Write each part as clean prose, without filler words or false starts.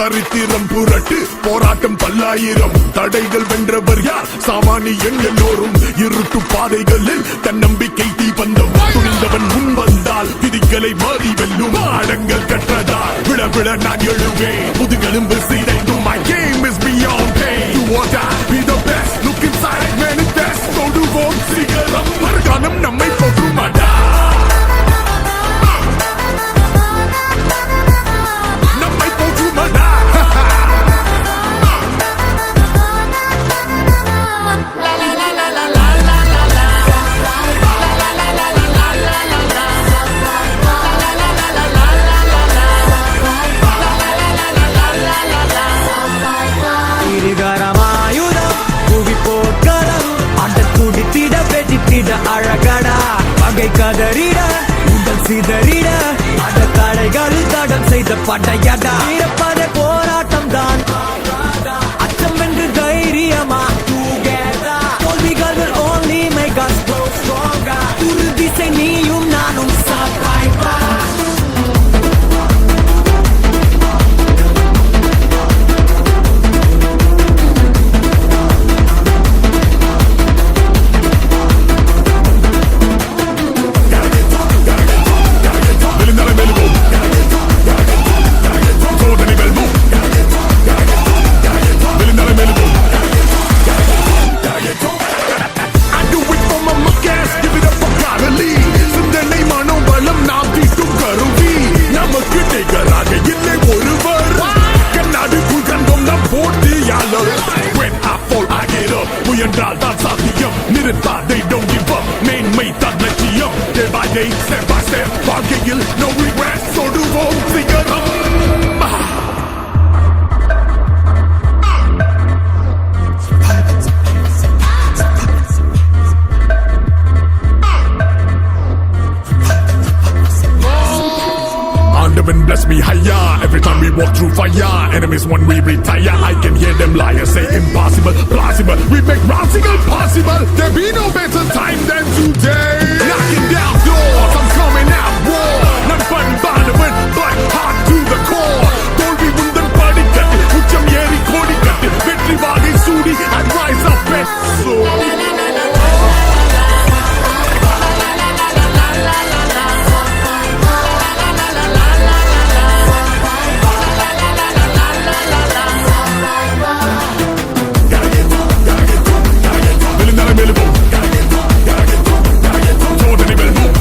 சரித்திரம் புரட்டு போராட்டம் பல்லாயிரம் தடைகள் வென்றவர் யார் சாமானியன் எல்லோரும் இருட்டு பாதைகளில் தன்னம்பிக்கை தீபந்தம் துணிந்தவன் முன் வந்தால் விதிகளை மாறி வெல்லும் ஆடங்கள் கற்றதால் விழ விழ நான் எழுவேன் முதுகெலும்பு சீதைக்கும் my game is beyond pain you want to be the best look inside manifest தொடுவோம் சிகரம் மறுகாலம் நம்மை போற்றுமாடா அழகடா பகை கதறிட உடல் சிதறிட அந்த தடைகள் தடம் செய்த படையடா இருப்பத போராட்டம் தான் அச்சம் வென்று தைரியமா தோல்விகள் will only make us grow stronger உறுதி செய் நீயும் நானும் survivor முயன்றால் தான் சாத்தியம் நிறுத்தால் they don't give up மேன்மை தான் லட்சியம் day by day step by step வாழ்க்கையில் no regrets தொடுவோம் சிகரம் Bless me higher every time we walk through fire. Enemies when we retire, I can hear them liars say impossible, plausible. We make radical possible. There be no better time than today. Knocking down doors, I'm coming out war. Not fun, but hard to the core. Dolby Wundan party cut, Ucham Yeri Kodi cut, Vetri Vagi Sudi, and rise up and soar. Totally will move.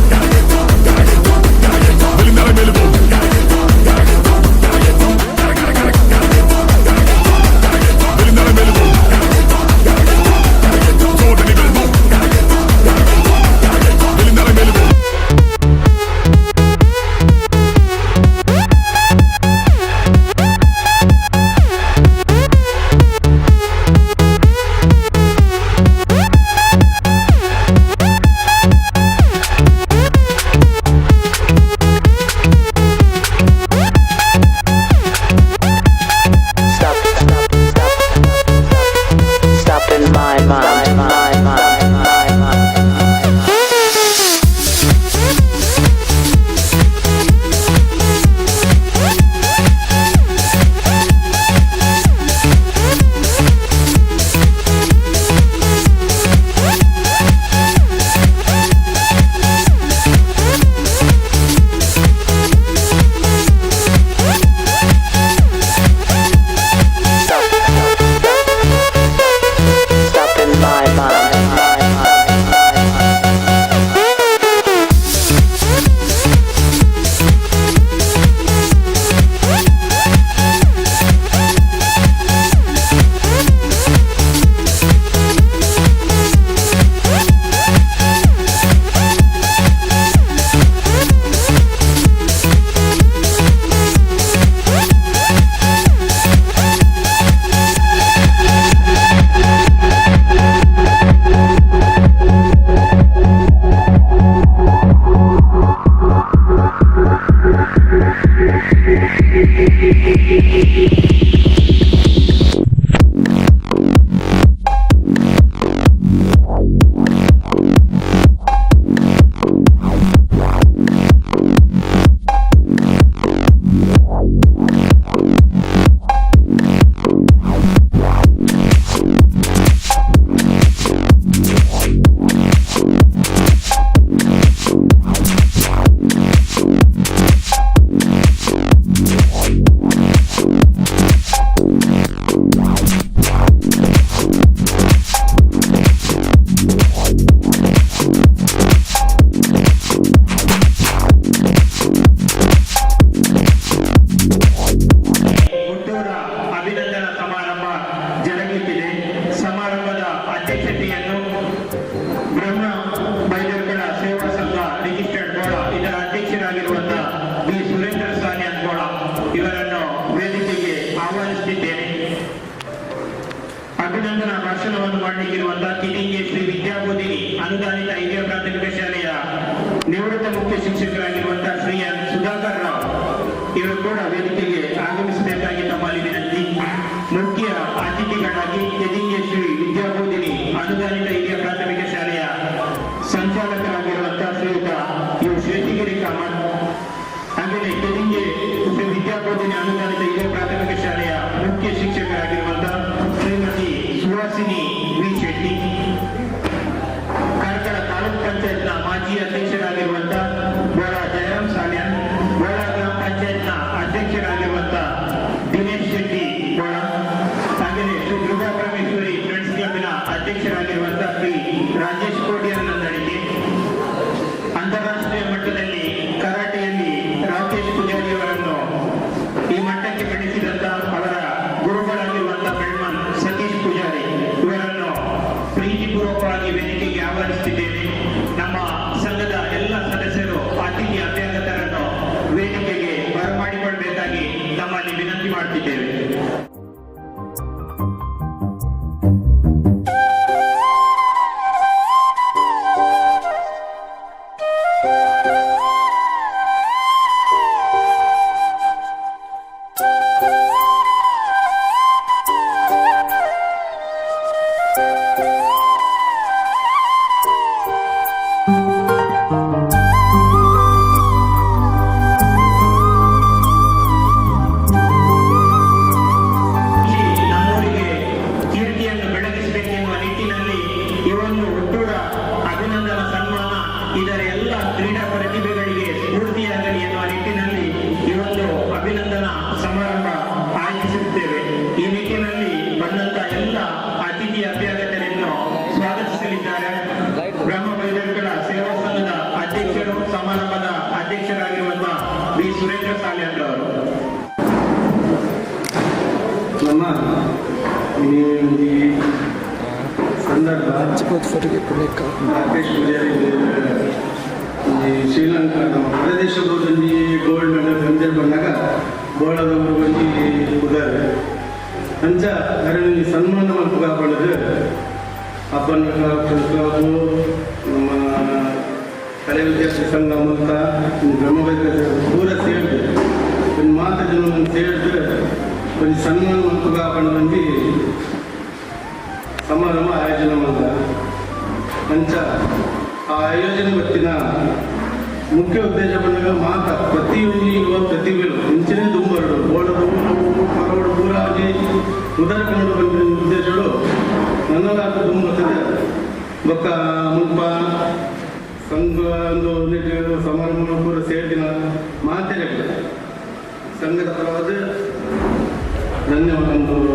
ನಿವೃತ್ತ ಮುಖ್ಯ ಶಿಕ್ಷಕರಾಗಿರುವಂತಹ Shri N Sudhakar Rao ಇವರು ಕೂಡ ವೇದಿಕೆಗೆ ಆಗಮಿಸಬೇಕಾಗಿ ತಮ್ಮಲ್ಲಿ ವಿನಂತಿ. ಮುಖ್ಯ ಅತಿಥಿಗಳಾಗಿ ಕೆದಿಂಗೆ ಶ್ರೀ ವಿದ್ಯಾಬೋಧಿನಿ ಅನುದಾನಿತ ಹಿರಿಯ ಪ್ರಾಥಮಿಕ ಶಾಲೆಯ ಸಂಚಾಲಕರಾಗಿರುವಂತಹ ಶ್ರೀಯುತ ಯು ಶ್ವೇತಿಗಿರಿ ಕಾಮತ್, ಹಾಗೆಯೇ ಕೆದಿಂಗೆ ಶ್ರೀ ವಿದ್ಯಾಬೋಧಿನಿ ಅನುದಾನಿತ ಹಿರಿಯ ಪ್ರಾಥಮಿಕ ಶಾಲೆಯ ಮುಖ್ಯ ಶಿಕ್ಷಕರಾಗಿರುವಂತಹ ಶ್ರೀಮತಿ ಸುಹಾಸಿನಿ ವಿ ಶೆಟ್ಟಿ, ಕಾರ್ಕಳ ತಾಲೂಕ್ ಪಂಚಾಯತ್ನ ಮಾಜಿ ಅಧ್ಯಕ್ಷರಾಗಿರುವಂತಹ ಬೋಳ ಜಯರಾಮ್ ಸಾಲ್ಯಾನ್, ಬೋಳ ಗ್ರಾಮ ಪಂಚಾಯತ್ನ ಅಧ್ಯಕ್ಷರಾಗಿರುವಂತಹ ದಿನೇಶ್ ಶೆಟ್ಟಿ ಬೋಳ, ಹಾಗೆಯೇ ಶ್ರೀ ದುರ್ಗಾ ಪರಮೇಶ್ವರಿ ಫ್ರೆಂಡ್ಸ್ ಕ್ಲಬ್ನ ಅಧ್ಯಕ್ಷರಾಗಿರುವಂತಹ ಶ್ರೀ ರಾಜೇಶ್ ಕೋಡಿಯರ್ ನಂದಣಿಕೆ, ಅಂತಾರಾಷ್ಟ್ರೀಯ ಮಟ್ಟದಲ್ಲಿ ಕರಾಟೆಯಲ್ಲಿ ರಾಕೇಶ್ ಪೂಜಾರಿ ಅವರನ್ನು ಈ ಮಟ್ಟಕ್ಕೆ ಬೆಳೆಸಿದಂತ ಅವರ ಗುರುಗಳಾಗಿರುವಂತಹ ಬೆಳ್ಮನ್ ಸತೀಶ್ ಪೂಜಾರಿ ಇವರನ್ನು ಪ್ರೀತಿಪೂರ್ವಕವಾಗಿ ವೇದಿಕೆಗೆ ಆಹ್ವಾನಿಸುತ್ತಿದ್ದೇನೆ. ನಮ್ಮ ಸಂಘದ ಎಲ್ಲ ಸದಸ್ಯರು ಅತಿಥಿ ಅಭ್ಯಾಗತರನ್ನು ವೇದಿಕೆಗೆ ಬರಮಾಡಿಕೊಳ್ಳಬೇಕಾಗಿ ತಮ್ಮಲ್ಲಿ ವಿನಂತಿ ಮಾಡುತ್ತಿದ್ದೇವೆ. ನಮ್ಮೂರಿಗೆ ಕೀರ್ತಿಯನ್ನು ಬೆಳಗಿಸಬೇಕೆನ್ನುವ ನಿಟ್ಟಿನಲ್ಲಿ ಈ ಒಂದು ಹುಟ್ಟೂರ ಅಭಿನಂದನಾ ಸನ್ಮಾನ ಇದರ ಎಲ್ಲ ಕ್ರೀಡಾ ಪ್ರತಿಭೆಗಳಿಗೆ ಸ್ಫೂರ್ತಿಯಾಗಲಿ ಎನ್ನುವ ನಿಟ್ಟಿನಲ್ಲಿ ಈ ಒಂದು ಅಭಿನಂದನಾ ಸಮಾರಂಭ ಆಯೋಜಿಸುತ್ತೇವೆ. ಈ ನಿಟ್ಟಿನಲ್ಲಿ ಬಂದಂತ ಎಲ್ಲ ಅತಿಥಿ ಅಭ್ಯಾಗತರನ್ನು ಸ್ವಾಗತಿಸಲಿದ್ದಾರೆ ಬ್ರಹ್ಮ ಬೈದರ್ಗಳ ಸೇವಾ ಸಂಘದ ಅಧ್ಯಕ್ಷರು, ಸಮಾರಂಭದ ಅಧ್ಯಕ್ಷರಾಗಿರುವಂತಹ ವಿ ಸುರೇಂದ್ರ ಸಾಲ್ಯಾನ್ ಅವರು. ನಮ್ಮ ಈ ಸಂದರ್ಭ ರಾಕೇಶ್ ಪೂಜಾರಿ ಈ ಶ್ರೀಲಂಕಾ ನಮ್ಮ ಪ್ರದೇಶದಲ್ಲಿ ಗೋಲ್ಡ್ ಮೆಡಲ್ ಕಂಜರ್ ಬಂದಾಗ ಬೋಳದವರು ಬಂದು ಉದಾರೆ ಅಂಚ ಅದರಲ್ಲಿ ಸನ್ಮಾನ ಮಾಡ್ಕೊಂಡು ಹಾಕೊಳ್ಳೋದು ಹಬ್ಬನ ಕ್ಲಬ್ ನಮ್ಮ ಕಲೆ ವಿದ್ಯಾರ್ಥಿ ಸಂಘ ಅಂತ ಬ್ರಹ್ಮಬೈದ ಪೂರ ಸೇರಿದೆ ಒಂದು ಮಾತು ಜನ ಸೇರಿದು ಒಂದು ಸನ್ಮಾನ ಮತ್ತು ಹಾಕೊಂಡು ಬಂದು ಸಮಾರಂಭ ಆಯೋಜನೆ ಮಾಡಿದ ಅಂಚ ಆ ಆಯೋಜನೆ ಗೊತ್ತಿನ ಮುಖ್ಯ ಉದ್ದೇಶ ಬಂದಾಗ ಮಾತ ಪ್ರತಿಯೊಂದು ಇರುವ ಪ್ರತಿಭೆಗಳು ಮುಂಚೆನೇ ತುಂಬರು ಬೋಳದು ಮರಡು ಪೂರ ಆಗಿ ಉದರ ಕನ್ನಡ ಬಂದ ಉದ್ದೇಶಗಳು ನನ್ನಲಾದ ತುಂಬುತ್ತದೆ ಬೊಕ್ಕ ಮುಲ್ಪ ಸಂಘ ಒಂದು ಸಮಾರಂಭ ಪೂರ ಸೇರಿನ ಮಾತೆರೆಗಳು ಸಂಘದ ಪರವಾದ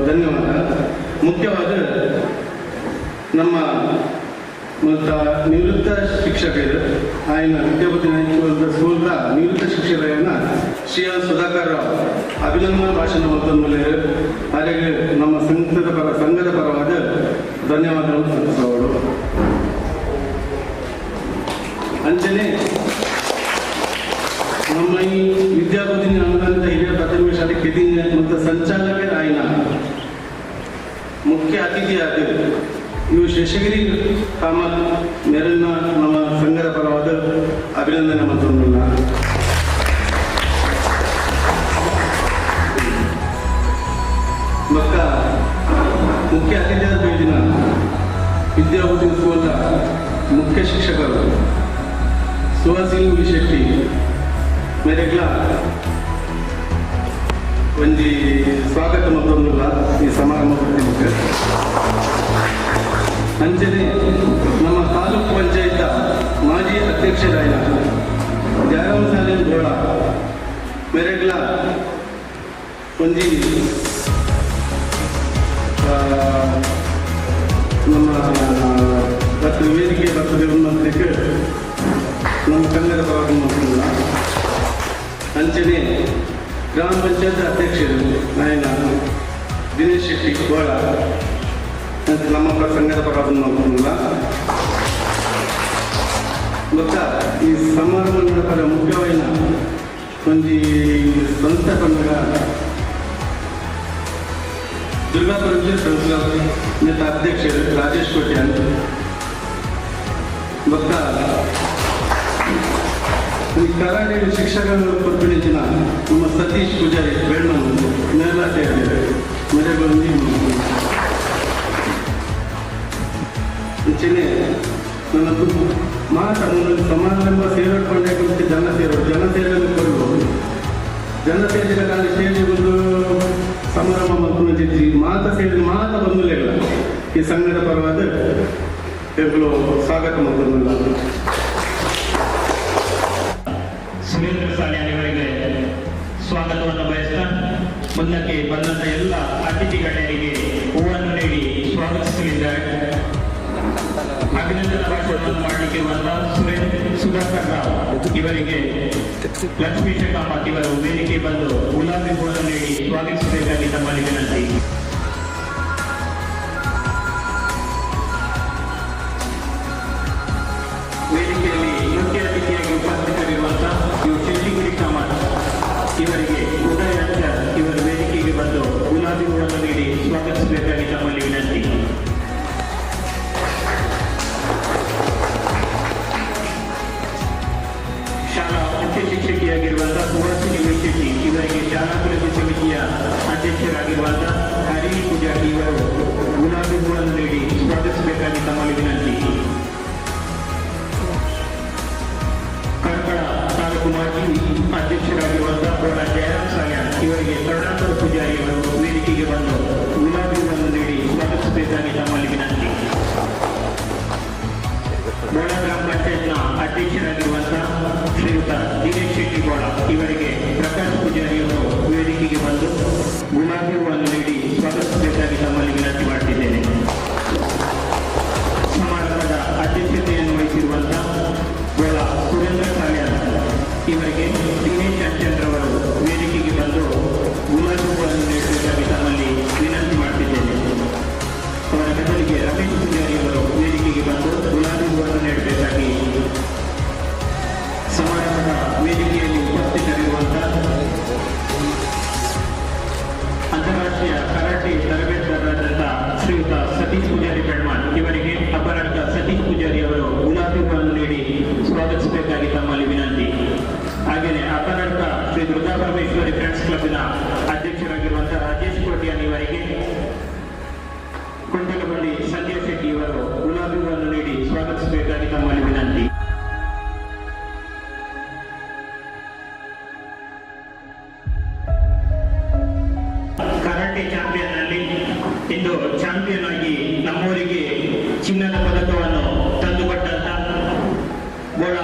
ಧನ್ಯವಾದ. ಮುಖ್ಯವಾದ ನಮ್ಮ ಮತ್ತು ನಿವೃತ್ತ ಶಿಕ್ಷಕರು ಆಯ್ನ ವಿದ್ಯಾಪತಿ ಸ್ಕೂಲ್ನ ನಿವೃತ್ತ ಶಿಕ್ಷಕರನ್ನ ಶ್ರೀ ಎನ್ ಸುಧಾಕರ್ ರಾವ್ ಅಭಿನಂದನಾ ಭಾಷಣ ಮೊದಲು ಹಾಗೆ ನಮ್ಮ ಸಂಘದ ಪರವಾದ ಧನ್ಯವಾದಗಳು ಸಲ್ಲಿಸುವವರು. ಅಂಚನೆ ನಮ್ಮ ಈ ವಿದ್ಯಾಬೋಧಿನಿ ಅನುದಾನಿತ ಹಿರಿಯ ಪ್ರಾಥಮಿಕ ಶಾಲೆ ಕೆದಿಂಗ ಮತ್ತು ಸಂಚಾಲಕರಾಯಿನ ಮುಖ್ಯ ಅತಿಥಿಯಾದ ಇವು ಶೇಷಗಿರಿ ಕಾಮತ್ ಮೇರನ್ನ ನಮ್ಮ ಸಂಘದ ಪರವಾದ ಅಭಿನಂದನೆ ಮತ್ತೊಂದಿಲ್ಲ. ಮಕ್ಕ ಮುಖ್ಯ ಅತಿಥಿಯಾದ ದಿನ ವಿದ್ಯಾಬೋಧಿನಿ ಸ್ಕೂಲ್ನ ಮುಖ್ಯ ಶಿಕ್ಷಕರು ಸುಹಾಸಿನಿ ವಿ ಶೆಟ್ಟಿ ಮೇರೆಗ್ಲ ಒಂದು ಸ್ವಾಗತ ಮತ್ತೊಂದಿಲ್ಲ ಈ ಸಮಾರಂಭಕ್ಕೆ. ಅಂಚನೆ ನಮ್ಮ ತಾಲೂಕು ಪಂಚಾಯತ್ ಮಾಜಿ ಅಧ್ಯಕ್ಷರಾದ ಜಯರಾಮ್ ಸಾಲ್ಯಾನ್ ಬೋಳ ಮೇರೆಗ್ಲ ಒಂದು ನಮ್ಮ ವೇದಿಕೆ ಬರ್ತದೆ ಅನ್ನೋದಕ್ಕೆ ನಮ್ಮ ಕನ್ನಡ ಪರವಾಗಿ ಮಾಡ್ತಿಲ್ಲ. ಅಂಚನೆ ಗ್ರಾಮ ಪಂಚಾಯತ್ ಅಧ್ಯಕ್ಷರು ನಾಯನ ದಿನೇಶ್ ಶೆಟ್ಟಿ ಗೋಳ ನಮ್ಮ ಸಂಘದ ಪರವಾಗಿ ಮಾಡ್ತಿಲ್ಲ. ಗೊತ್ತಾ ಈ ಸಮಾರಂಭ ನಡೆಪದ ಮುಖ್ಯವಾದ ಒಂದು ಸ್ವಂತ ಪಂಡ ದುರ್ಗಾ ಪರಮೇಶ್ವರಿ ಫ್ರೆಂಡ್ಸ್ ಅಧ್ಯಕ್ಷರು ರಾಜೇಶ್ ಕೋಟಿ ಅಂತ ಗೊತ್ತಾ ಈ ಕರಾಟೆ ಶಿಕ್ಷಕರು ಕೊಟ್ಟಿನ ನಮ್ಮ ಸತೀಶ್ ಪೂಜಾರಿ ಬೆಳ್ಮನ್ ಮೇಲಾಟೆ ಮನೆ ಬಂದು ಚಿನ್ನೆ ನನ್ನ ಸಮಾರಂಭ ಸೇರಿಕೊಂಡೆ ಕುರಿತು ಜನ ಸೇರಲು ಕೊಡಬಹುದು ಜನ ಸೇರಿದ ಕಾಲ ಸ್ಟೇಜ್ ಒಂದು ಸಮಾರಂಭ ಮತ್ತು ಮಾತ ಬಂದಿಲ್ಲ ಈ ಸಂಘದ ಪರವಾದ ಎಗಳು ಸ್ವಾಗತ ಮಾಡುವುದಿಲ್ಲ. ಸುರೇಂದ್ರ ಸಾಲಿಯಾನ್ ಅವರಿಗೆ ಸ್ವಾಗತವನ್ನು ಬಯಸ್ತಾ ಮುಂದಕ್ಕೆ ಬಂದಂತ ಎಲ್ಲ ಅತಿಥಿ ಗಣ್ಯರಿಗೆ ಹೂವನ್ನು ನೀಡಿ ಸ್ವಾಗತಿಸಲಿದ್ದಾರೆ. ಅಭಿನಂದನಾ ಭಾಷಣವನ್ನು ಮಾಡಲಿಕ್ಕಿರುವಂತ ಸುಧಾಕರ್ ರಾವ್ ಇವರಿಗೆ ಲಕ್ಷ್ಮೀ ಶೇಖಾಮತ್ ಇವರು ವೇದಿಕೆ ಬಂದು ಗುಲಾಬಿ ಹೂವನ್ನು ನೀಡಿ ಸ್ವಾಗತಿಸಬೇಕಾಗಿ ತಮ್ಮಲ್ಲಿ ವಿನಂತಿ. ವೇದಿಕೆಯಲ್ಲಿ ಮುಖ್ಯ ಅತಿಥಿಯಾಗಿ ಉಪಸ್ಥಿತರಿರುವಂತಹ ಶಶಿಗುರಿ ಕಾಮತ್ ಇವರಿಗೆ ಉದಯ ಅಕ್ಷರ್ ಇವರು ವೇದಿಕೆಗೆ ಬಂದು ಗುಲಾಬಿ ಹೂವನ್ನು ನೀಡಿ ಸ್ವಾಗತಿಸಬೇಕಾಗಿ ತಮ್ಮಲ್ಲಿ ವಿನಂತಿ. ಶಾಲಾ ಮುಖ್ಯ ಶಿಕ್ಷಕಿಯಾಗಿರುವಂತಹ ಸುಹಾಸಿನಿ ವೈಶೆಟ್ಟಿ ಇವರಿಗೆ ಶಾಲಾ ಕುಲತಿ ಸಮಿತಿಯ ಅಧ್ಯಕ್ಷರಾಗಿರುವಂತಹ ಹರಿ ಪೂಜಾರಿ ಇವರು ಗುಲಾಬಿ ಹೂವನ್ನು ನೀಡಿ ಸ್ವಾಗತಿಸಬೇಕಾಗಿ ತಮ್ಮಲ್ಲಿ ವಿನಂತಿ. ಕಾರ್ಕಳ ತಾಲೂಕು ಮಾಜಿ ಅಧ್ಯಕ್ಷರಾಗಿರುವಂತಹ ಬೋಳ ಜಯರಾಮ್ ಸಾಲ್ಯಾನ್ ಇವರಿಗೆ ಕರುಣಾಕರ ಪೂಜಾರಿ ಅವರು ವೇದಿಕೆಗೆ ಬಂದು ಗುಲಾಬಿ ಹೂವನ್ನು ನೀಡಿ ಸ್ವಾಗತಿಸಬೇಕಾಗಿ ತಮ್ಮಲ್ಲಿ ವಿನಂತಿ. ಬೋಳ ಗ್ರಾಮ ಪಂಚಾಯತ್ನ ಅಧ್ಯಕ್ಷರಾಗಿರುವಂತಹ ಶ್ರೀಯುತ ದಿನೇಶ್ ಶೆಟ್ಟಿ ಬೋಳ ಇವರಿಗೆ ಪ್ರಕಾಶ್ ಪೂಜಾರಿ ಅವರು ವೇದಿಕೆಗೆ ಬಂದು ಗುಲಾಬಿ ಹೂವನ್ನು ನೀಡಿ ಸ್ವಾಗತಿಸಬೇಕಾಗಿ ತಮ್ಮಲ್ಲಿ ವಿನಂತಿ ಮಾಡುತ್ತಿದ್ದೇನೆ. ಸಮಾರಂಭದ ಅಧ್ಯಕ್ಷತೆಯನ್ನು ವಹಿಸಿರುವಂತಹ ಬೋಳ ಸುರೇಂದ್ರ ಸಾಲ್ಯಾನ್ ಇವರಿಗೆ ದಿನೇಶ್ ಚಂದ್ರವರು ವೇದಿಕೆಗೆ ಬಂದು ಗುಲಾಬಿ ಹೂವನ್ನು ನೀಡಬೇಕಾಗಿ ತಮ್ಮಲ್ಲಿ ವಿನಂತಿ ಮಾಡುತ್ತಿದ್ದೇನೆ. ಅವರ ಬದಲಿಗೆ ರಮೇಶ್ ಪೂಜಾರಿ ಅವರು ವೇದಿಕೆಗೆ ಬಂದು ಗುಲಾಬಿ ಹೂವನ್ನು ನೀಡಬೇಕಾಗಿ ಸಮಾರಂಭದ ವೇದಿಕೆಯಲ್ಲಿ ಉಪಸ್ಥಿತರಿರುವಂತಹ ಅಂತಾರಾಷ್ಟ್ರೀಯ ಕರಾಟೆ ತರಬೇತುದಾರರಾದಂತಹ ಶ್ರೀಯುತ ಸತೀಶ್ ಪೂಜಾರಿ ಬೆಳ್ಮಾನ್ ಇವರಿಗೆ ಅಪರಾಧ ಸತೀಶ್ ಪೂಜಾರಿ ಅವರು ಗುಲಾಬಿ ಹೂವನ್ನು ನೀಡಿ ಸ್ವಾಗತಿಸಬೇಕಾಗಿ ತಮ್ಮಲ್ಲಿ ವಿನಂತಿ. ಹಾಗೆಯೇ ಅಪರಾಧ ಶ್ರೀ ದುರ್ಗಾ ಪರಮೇಶ್ವರಿ ಫ್ರೆಂಡ್ಸ್ ಕ್ಲಬ್ನ ಅಧ್ಯಕ್ಷರಾಗಿರುವಂತಹ ರಾಜೇಶ್ ಕೋಟಿಯಾನ್ ಇವರಿಗೆ ಕುಂಟಲಬಳ್ಳಿ ಸಂಜಯ್ ಶೆಟ್ಟಿ ಇವರು ಗುಲಾಬಿ ಹೂವನ್ನು ನೀಡಿ ಸ್ವಾಗತಿಸಬೇಕಾಗಿ ತಮ್ಮಲ್ಲಿ ವಿನಂತಿ. ಕರಾಟೆ ಚಾಂಪಿಯನ್ ನಲ್ಲಿ ಇಂದು ಚಾಂಪಿಯನ್ ಆಗಿ ನಮ್ಮೂರಿಗೆ ಚಿನ್ನದ ಪದಕವನ್ನು ತಂದುಕೊಟ್ಟಂತ ಬೋಳ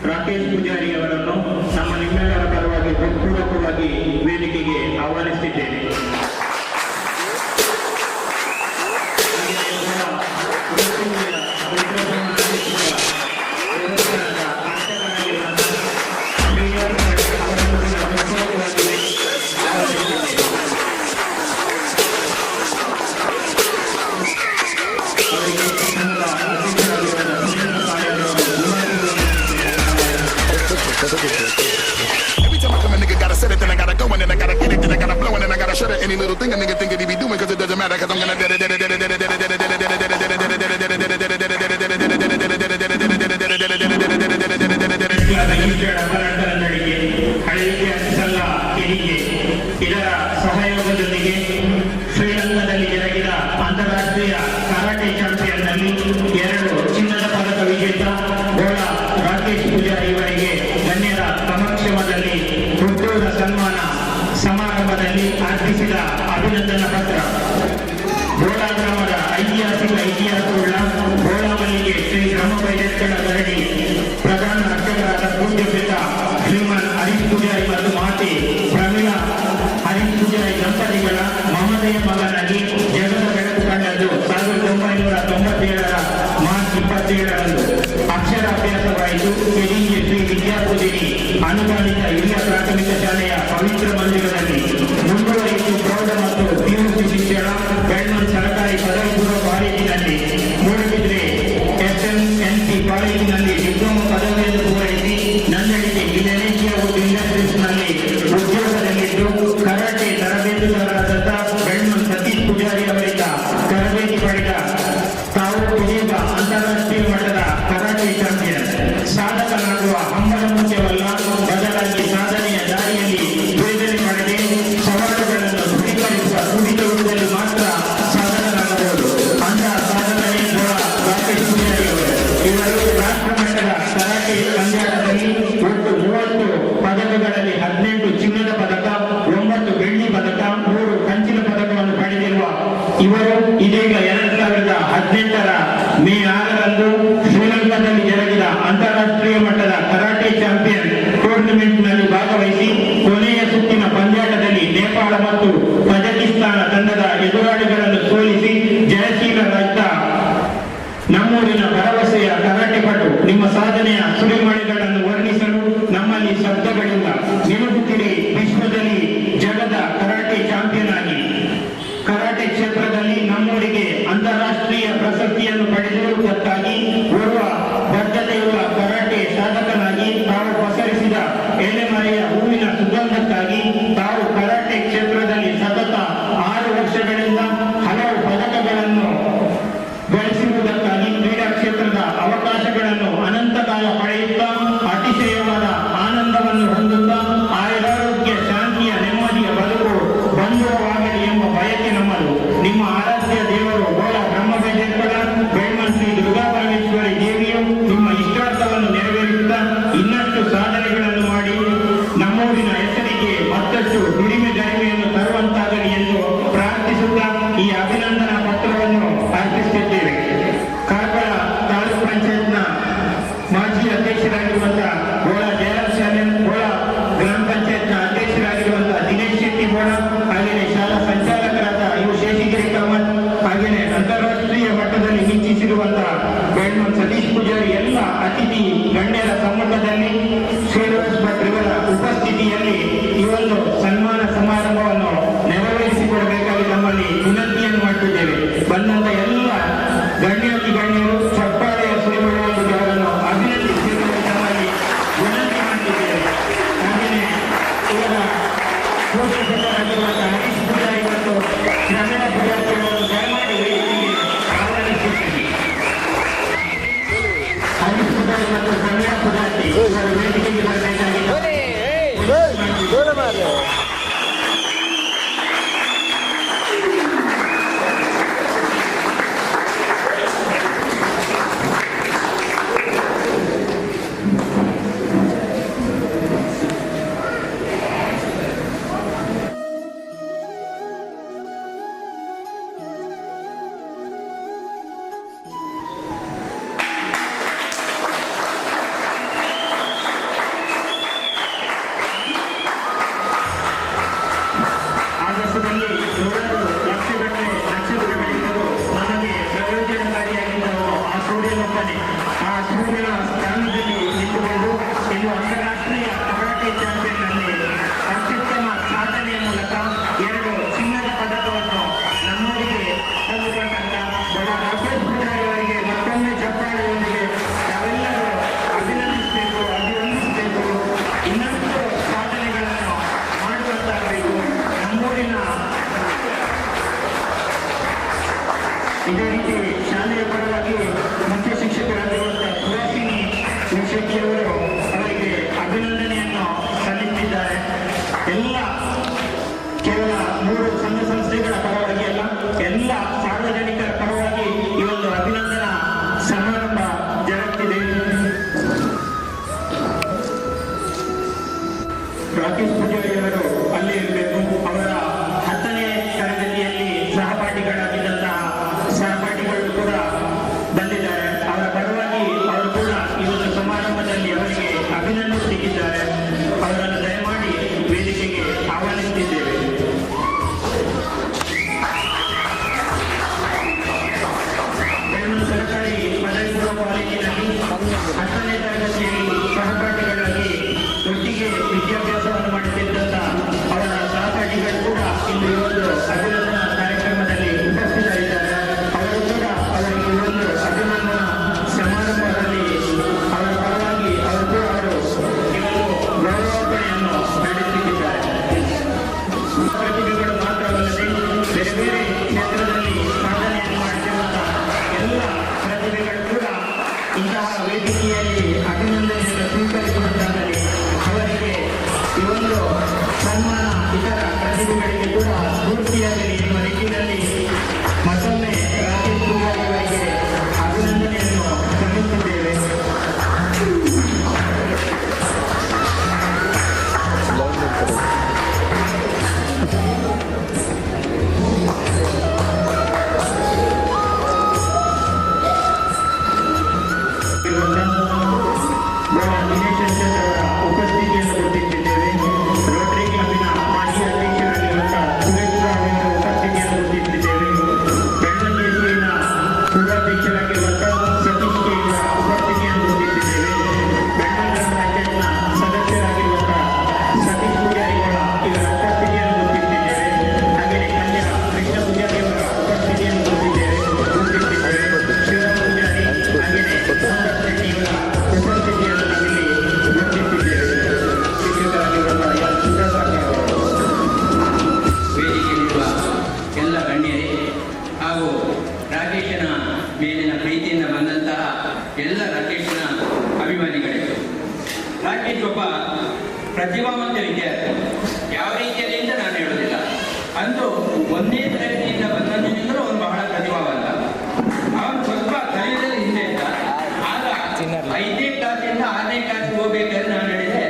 ರಾಕೇಶ್ ಪೂಜಾರಿ ಅವರನ್ನು ನಮ್ಮ ನಿಮ್ಮೆಲ್ಲರ ಪರವಾಗಿ ಹೃತ್ಪೂರ್ವಕವಾಗಿ ವೇದಿಕೆಗೆ ಆಹ್ವಾನಿಸುತ್ತಿದ್ದೇನೆ. Every time I come, a nigga gotta set it, then I gotta go, and then I gotta get it, then I gotta blow, and then I gotta shut it. Any little thing a nigga think that he be doing, cause it doesn't matter, cause I'm gonna ಇದರ ಸಹಯೋಗದೊಂದಿಗೆ ಶ್ರೀಲಂಕಾದಲ್ಲಿ ಜರುಗಿದ ಅಂತಾರಾಷ್ಟ್ರೀಯ karate champion ನಲ್ಲಿ 2 ಚಿನ್ನದ ಪದಕ ವಿಜೇತ ಬೋಳ ರಾಕೇಶ್ ಪೂಜಾರಿ ಇವರಿಗೆ ಗಣ್ಯರ ಸಮಕ್ಷಮದಲ್ಲಿ ಹುಟ್ಟೂರ ಸನ್ಮಾನ ಸಮಾರಂಭದಲ್ಲಿ ಅರ್ಪಿಸಿದ ಅಭಿನಂದನಾ ಪತ್ರ. ಬೋಳ ಗ್ರಾಮದ ಐತಿಹಾಸಿಕ ಇತಿಹಾಸವುಳ್ಳ ಬೋಳಮಲ್ಲಿಗೆ ಶ್ರೀ ಗ್ರಾಮ ಪಂಚಾಯತ್ಗಳ ಧರಣಿ ಪ್ರಧಾನ ಅರ್ಚಕರಾದ ಪೂಜ್ಯಪಿತ ಶ್ರೀಮನ್ ಹರೀಶ್ ಪೂಜಾರಿ ಮತ್ತು ಮಾತೆ ಪ್ರಮೀಳಾ ಹರೀಶ್ ಪೂಜಾರಿ ದಂಪತಿಗಳ ಮಮತೆಯ ಮಗನಾಗಿ ಜಗದ ಬೆಳಕು ಕಂಡದ್ದು 1997ರ ಮಾರ್ಚ್ 27ರಂದು ಅಕ್ಷರಾಭ್ಯಾಸವಾಯಿತು. ಕೆಡಿಗೆ ಶ್ರೀ ವಿದ್ಯಾಪೂಜಿನಿ ಅನುದಾನಿತ ಹಿರಿಯ ಪ್ರಾಥಮಿಕ ಶಾಲೆಯ ಪವಿತ್ರ ಮಂದಿರದಲ್ಲಿ ಮುಂದುವರಿತು. ಪ್ರೌಢ ಮತ್ತು ಪಿಯುಸಿ ಶಿಕ್ಷಣ ಬೆಳ್ಮನ್ ಸರ್ಕಾರಿ ಪದವಿ ಪೂರ್ವ ಕಾಲೇಜಿನಲ್ಲಿ, ಮೂಡಬಿದ್ರೆ ಎಸ್ಎಂಎನ್ಸಿ ಕಾಲೇಜಿನಲ್ಲಿ ಡಿಪ್ಲೊಮಾ ಪದವಿಯನ್ನು ಪೂರೈಸಿ ನಂದಳಿಕೆ ಇಂಡೋನೇಷಿಯಾ ಮತ್ತು ಇಂಡಸ್ಟ್ರೀಸ್ನಲ್ಲಿ ಉದ್ಯೋಗದಲ್ಲಿದ್ದು ಕರಾಟೆ ತರಬೇತುದಾರರಾದ ಬೆಳ್ಮನ್ ಸತೀಶ್ ಪೂಜಾರಿ ಅವರಿಂದ ತರಬೇತಿ ಪಡೆದ ತಾವು ಇದೀಗ ಅಂತಾರಾಷ್ಟ್ರೀಯ ಮಟ್ಟದ ಕರಾಟೆ ಚಾಂಪಿಯನ್. ಸಾಧಕ ಸಾಧಕನಾಗುವ ಹಂಬಲ ಮುಖ್ಯವಲ್ಲ, ಬದಲಾಗಿ ಸಾಧನೆಯ ದಾರಿಯಲ್ಲಿ ಬೇದನೆ ಮಾಡದೆ ಸವಾಲುಗಳನ್ನು ಸ್ವೀಕರಿಸುವ ನುಡಿತದಲ್ಲಿ ಮಾತ್ರ ಸಾಧಕನಾಗಬಹುದು. ಅಂತಹ ಸಾಧಕನೇ ರಾಕೇಶ್ ಪೂಜಾರಿ ಅವರು. ಇವರು ರಾಷ್ಟ್ರ ಮಟ್ಟದ ಕರಾಟೆ ಪಂದ್ಯಾಟದಲ್ಲಿ ಒಟ್ಟು 30 ಪದಕಗಳಲ್ಲಿ 18 ಚಿನ್ನದ ಪದಕ, 9 ಬೆಳ್ಳಿ ಪದಕ, 3 ಕಂಚಿನ ಪದಕವನ್ನು ಪಡೆದಿರುವ ಇವರು ಇದೀಗ 2018ರ ಮೇ 6ರಂದು ಶ್ರೀಲಂಕಾದಲ್ಲಿ ಜರುಗಿದ ಅಂತಾರಾಷ್ಟ್ರೀಯ ಮಟ್ಟದ ಕರಾಟೆ ಚಾಂಪಿಯನ್ ಟೂರ್ನಿಮೆಂಟ್ನಲ್ಲಿ ಭಾಗವಹಿಸಿ ಕೊನೆಯ ಸುತ್ತಿನ ಪಂದ್ಯಾಟದಲ್ಲಿ ನೇಪಾಳ ಮತ್ತು ಕಜಕಿಸ್ತಾನ ತಂಡದ ಎದುರಾಳಿಗಳನ್ನು ಸೋಲಿಸಿ ಜಯಶೀಲರಾದ ನಮ್ಮೂರಿನ ಭರವಸೆಯ ಕರಾಟೆ ಪಟು. ನಿಮ್ಮ ಸಾಧನೆಯ ಸುಳಿಮಳೆಗಳನ್ನು ವರ್ಣಿಸಲು ನಮ್ಮಲ್ಲಿ ಶಬ್ದಗಳಿಲ್ಲ. ನಿಲುಗುತ್ತಿರಿ ವಿಶ್ವದಲ್ಲಿ ಜಗದ ಕರಾಟೆ ಚಾಂಪಿಯನ್ ಆಗಿ. ಕರಾಟೆ ಕ್ಷೇತ್ರದಲ್ಲಿ ನಮ್ಮೂರಿಗೆ ಅಂತಾರಾಷ್ಟ್ರೀಯ ಪ್ರಶಸ್ತಿಯನ್ನು ಪಡೆದಿರುವುದಕ್ಕಾಗಿ ಓರ್ವ ಬದ್ಧತೆಯುಳ್ಳ ಕರಾಟೆ ಸಾಧಕನಾಗಿ ತಾವು ಪಸರಿಸಿದ ಎಲೆಮರೆಯ ಹೂವಿನ ಸುಗಂಧಕ್ಕಾಗಿ ತಾವು ಕರಾಟೆ ಕ್ಷೇತ್ರದಲ್ಲಿ ಸತತ 6 ವರ್ಷಗಳಿಂದ ಹಲವು ಪದಕಗಳನ್ನು ಗಳಿಸಿರುವುದಕ್ಕಾಗಿ ಕ್ರೀಡಾ ಕ್ಷೇತ್ರದ ಅವಕಾಶಗಳನ್ನು ಅನಂತಕಾಲ ಪಡೆಯುತ್ತಾ ಅತಿಶಯವಾದ ಆನಂದವನ್ನು ಹೊಂದುತ್ತಾ ಆಯುರಾರೋಗ್ಯ, ಶಾಂತಿಯ, ನೆಮ್ಮದಿಯ ಬದುಕು ಬಂಧುವಾಗಲಿ ಎಂಬ ಬಯಕೆ ನಮ್ಮದು. ನಿಮ್ಮ ಆರಾಧ್ಯ ದೇವರು ಗೋಳ ಬ್ರಹ್ಮಬೇಜೇಶ್ವರ ಬೆಳ್ಮನ್ ಶ್ರೀ ದುರ್ಗಾ ಪರಮೇಶ್ವರಿ ದೇವಿಯು ನಿಮ್ಮ ಇಷ್ಟಾರ್ಥವನ್ನು ನೆರವೇರಿಸುತ್ತಾ ಇನ್ನಷ್ಟು ಸಾಧನೆಗಳನ್ನು ಮಾಡಿ ನಮ್ಮೂರಿನ ಹೆಸರಿಗೆ ಮತ್ತಷ್ಟು ದುಡಿಮೆ ಗರಿಮೆಯನ್ನು ತರುವಂತಾಗಲಿ ಎಂದು ಪ್ರಾರ್ಥಿಸುತ್ತಾ ಈ ಅಭಿನಂದನಾ ಪತ್ರವನ್ನು ಅರ್ಪಿಸುತ್ತಿದ್ದೇವೆ. ಕಾರ್ಕಳ ತಾಲೂಕು ಪಂಚಾಯತ್ನ ಮಾಜಿ ಅಧ್ಯಕ್ಷರಾಗಿರುವಂತಹ ಗೋಳ ಜಯರಾಮ್ ಶಾಲೆನ್, ಗೋಳ ಗ್ರಾಮ ಪಂಚಾಯತ್ನ ಅಧ್ಯಕ್ಷರಾಗಿರುವಂತಹ ದಿನೇಶ್ ಶೆಟ್ಟಿ ಗೋಳ, ಹಾಗೆಯೇ ಶಾಲಾ ಸಂಚಾಲಕರಾದ ಇವು ಶೇಷಗಿರಿ ಕಾಮತ್, ಹಾಗೆಯೇ ಅಂತಾರಾಷ್ಟ್ರೀಯ ಮಟ್ಟದಲ್ಲಿ ಮಿಂಚಿಸಿರುವಂತಹ ಬೆಳ್ಮನ್ ಸತೀಶ್ ಪೂಜಾರಿ, ಎಲ್ಲ ಅತಿಥಿ ಗಣ್ಯರ ಸಮ್ಮುಖದಲ್ಲಿ ಶ್ರೀನಿವಾಸ್ ಭಟ್ ಇವರ ಉಪಸ್ಥಿತಿಯಲ್ಲಿ ಈ ಒಂದು ಸನ್ಮಾನ ಸಮಾರಂಭವನ್ನು ನೆರವೇರಿಸಿಕೊಡಬೇಕಾಗಿ ನಮ್ಮಲ್ಲಿ ವಿನಂತಿಯನ್ನು ಮಾಡುತ್ತಿದ್ದೇವೆ. ಬಂದಂತ ಎಲ್ಲ ಗಣ್ಯಾತಿ ಗಣ್ಯರು ಚಪ್ಪಾಳೆಯ ಸುರಿಮಳೆಯಲ್ಲಿ ಅವರನ್ನು ಅಭಿನಂದಿಸಿರುವುದು ನಮ್ಮಲ್ಲಿ ವಿನಂತಿ ಮಾಡುತ್ತಿದ್ದೇವೆ. ಹಾಗೆಯೇ ಇವರ ಪೋಷಕರಾಗಿರುವಂತಹ ಹರೀಶ್ ಪೂಜಾರಿ ಮತ್ತು ಗ್ರಾಮೀಣ ಪೂಜಾರಿಗಳನ್ನು ದಯಮಾಡಿ ವೇದಿಕೆಗೆ ಆಹ್ವಾನಿಸುತ್ತೀವಿ. ಹರೀಶ್ ಪೂಜಾರಿ ಮತ್ತು ಗ್ರಾಮೀಣ ಪೂಜಾರಿ ಇವರು ವೇದಿಕೆಗೆ ಬರಬೇಕಾಗಿ ಇದೇ ರೀತಿ ಶಾಲೆಯ ಪರವಾಗಿ ಮುಖ್ಯ ಶಿಕ್ಷಕರಾಗಿರುವಂತಹ ಸುಹಾಸಿನಿ ಶೆಟ್ಟಿಯವರು ಅವರಿಗೆ ಅಭಿನಂದನೆಯನ್ನು ಸಲ್ಲಿಸಿದ್ದಾರೆ. ಎಲ್ಲ ಕೇವಲ 3 ಸಂಘ ಸಂಸ್ಥೆಗಳ ಪರವಾಗಿ ಅಲ್ಲ, ಎಲ್ಲ ಸಾರ್ವಜನಿಕರ ಪರವಾಗಿ ಈ ಒಂದು ಅಭಿನಂದನಾ ಸಮಾರಂಭ ಜರುಗುತ್ತಿದೆ. ರಾಕೇಶ್ ಪೂಜಾರಿಯವರು ಅಲ್ಲೇ ಇರಬೇಕು. ಅವರ 10ನೇ ತರಗತಿಯಲ್ಲಿ ಸಹಪಾಠಿಗಳಾಗಿದ್ದಂತಹ ಸಹಪಾಠಿಗಳು ಕೂಡ ಬಂದಿದ್ದಾರೆ. ಅವರ ಪರವಾಗಿ ಅವರು ಕೂಡ ಈ ಒಂದು ಸಮಾರಂಭದಲ್ಲಿ ಅವರಿಗೆ ಅಭಿನಂದಿಸಿದ್ದಾರೆ. ಅವರನ್ನು ದಯಮಾಡಿ ವೇದಿಕೆಗೆ ಆಹ್ವಾನಿಸುತ್ತಿದ್ದೇವೆ. ಬೆಳ್ಮನ್ ಸರ್ಕಾರಿ ಪದವಿ ಪೂರ್ವ ಕಾಲೇಜಿನಲ್ಲಿ 10ನೇ ತರಗತಿಯಲ್ಲಿ ಸಹಪಾಠಿಗಳಾಗಿ ಒಟ್ಟಿಗೆ ವಿದ್ಯಾಭ್ಯಾಸವನ್ನು ಮಾಡುತ್ತಿದ್ದಂತಹ ಅವರ ಚಂದ್ರ ಅವರ ಉಪಸ್ಥಿತಿಯನ್ನು ಗುರುತಿಸಿದ್ದೇವೆ. ರೋಟರಿ ಕ್ಲಬ್ಬಿನ ಮಾಜಿ ಅಧ್ಯಕ್ಷರಾಗಿರುವಂತಹ ಸುರೇಶ್ ಅವರ ಉಪಸ್ಥಿತಿಯನ್ನು ಗುರುತಿಸಿದ್ದೇವೆ. ಬೆಳ್ಳಂಗೇರಿಯ ಪೂರ್ವಾಧ್ಯಕ್ಷರಾಗಿರುವಂತಹ ಸತೀಶ್ ಕೆ ಇವರ ಉಪಸ್ಥಿತಿಯನ್ನು ಗುರುತಿಸಿದ್ದೇವೆ. ಬೆಳ್ಳಂಗರ ಪಂಚಾಯತ್ನ ಸದಸ್ಯರಾಗಿರುವಂತಹ ಸತೀಶ್ ಪೂಜಾರಿ ಇವರ ಉಪಸ್ಥಿತಿಯನ್ನು ಗುರುತಿಸಿದ್ದೇವೆ. ಹಾಗೆಯೇ ಕನ್ಯಾ ಕೃಷ್ಣ ಪೂಜಾರಿ ಅವರ ಉಪಸ್ಥಿತಿಯನ್ನು ಗುರುತಿಸಿದ್ದೇವೆ. ಶಿವರಾಮ್ ಪೂಜಾರಿ ಹಾಗೆಯೇ ಸಂದರ್ಶ್ ಶೆಟ್ಟಿ ಇವರ ಉಪಸ್ಥಿತಿಯನ್ನು ನಾವಿಲ್ಲಿ ಗುರುತಿಸಿದ್ದೇವೆ. ಶಿಕ್ಷಕರಾಗಿರುವಂತಹ ಎಲ್ ಸುಬ್ರಹ್ಮಣ್ಯ ಅವರು, ವೇದಿಕೆಯಲ್ಲಿರುವ ಎಲ್ಲ ಗಣ್ಯರೇ ಹಾಗೂ ರಾಕೇಶನ ಮೇಲಿನ ಪ್ರೀತಿಯಿಂದ ಬಂದಂತಹ ಎಲ್ಲ ರಾಕೇಶನ ಅಭಿಮಾನಿಗಳೇ, ರಾಕೇಶ್ ಒಬ್ಬ ಪ್ರತಿಭಾವಂತ ವಿದ್ಯಾರ್ಥಿ. ಯಾವ ರೀತಿಯಲ್ಲಿ ಅಂತ ನಾನು ಹೇಳುವುದಿಲ್ಲ, ಅಂತೂ ಒಂದೇ ತರಗತಿಯಿಂದ ಬಂದಂದಿನಿಂದಲೂ ಅವನು ಬಹಳ ಪ್ರತಿಭಾವಂತ. ಅವನು ಸ್ವಲ್ಪ ಕಲಿಯುವುದರಲ್ಲಿ ಹಿಂದೆ ಇದ್ದ. ಆಗ 5ನೇ ಕ್ಲಾಸಿಂದ 6ನೇ ಕ್ಲಾಸ್ ಹೋಗ್ಬೇಕಾದ್ರೆ ನಾನು ಹೇಳಿದೆ,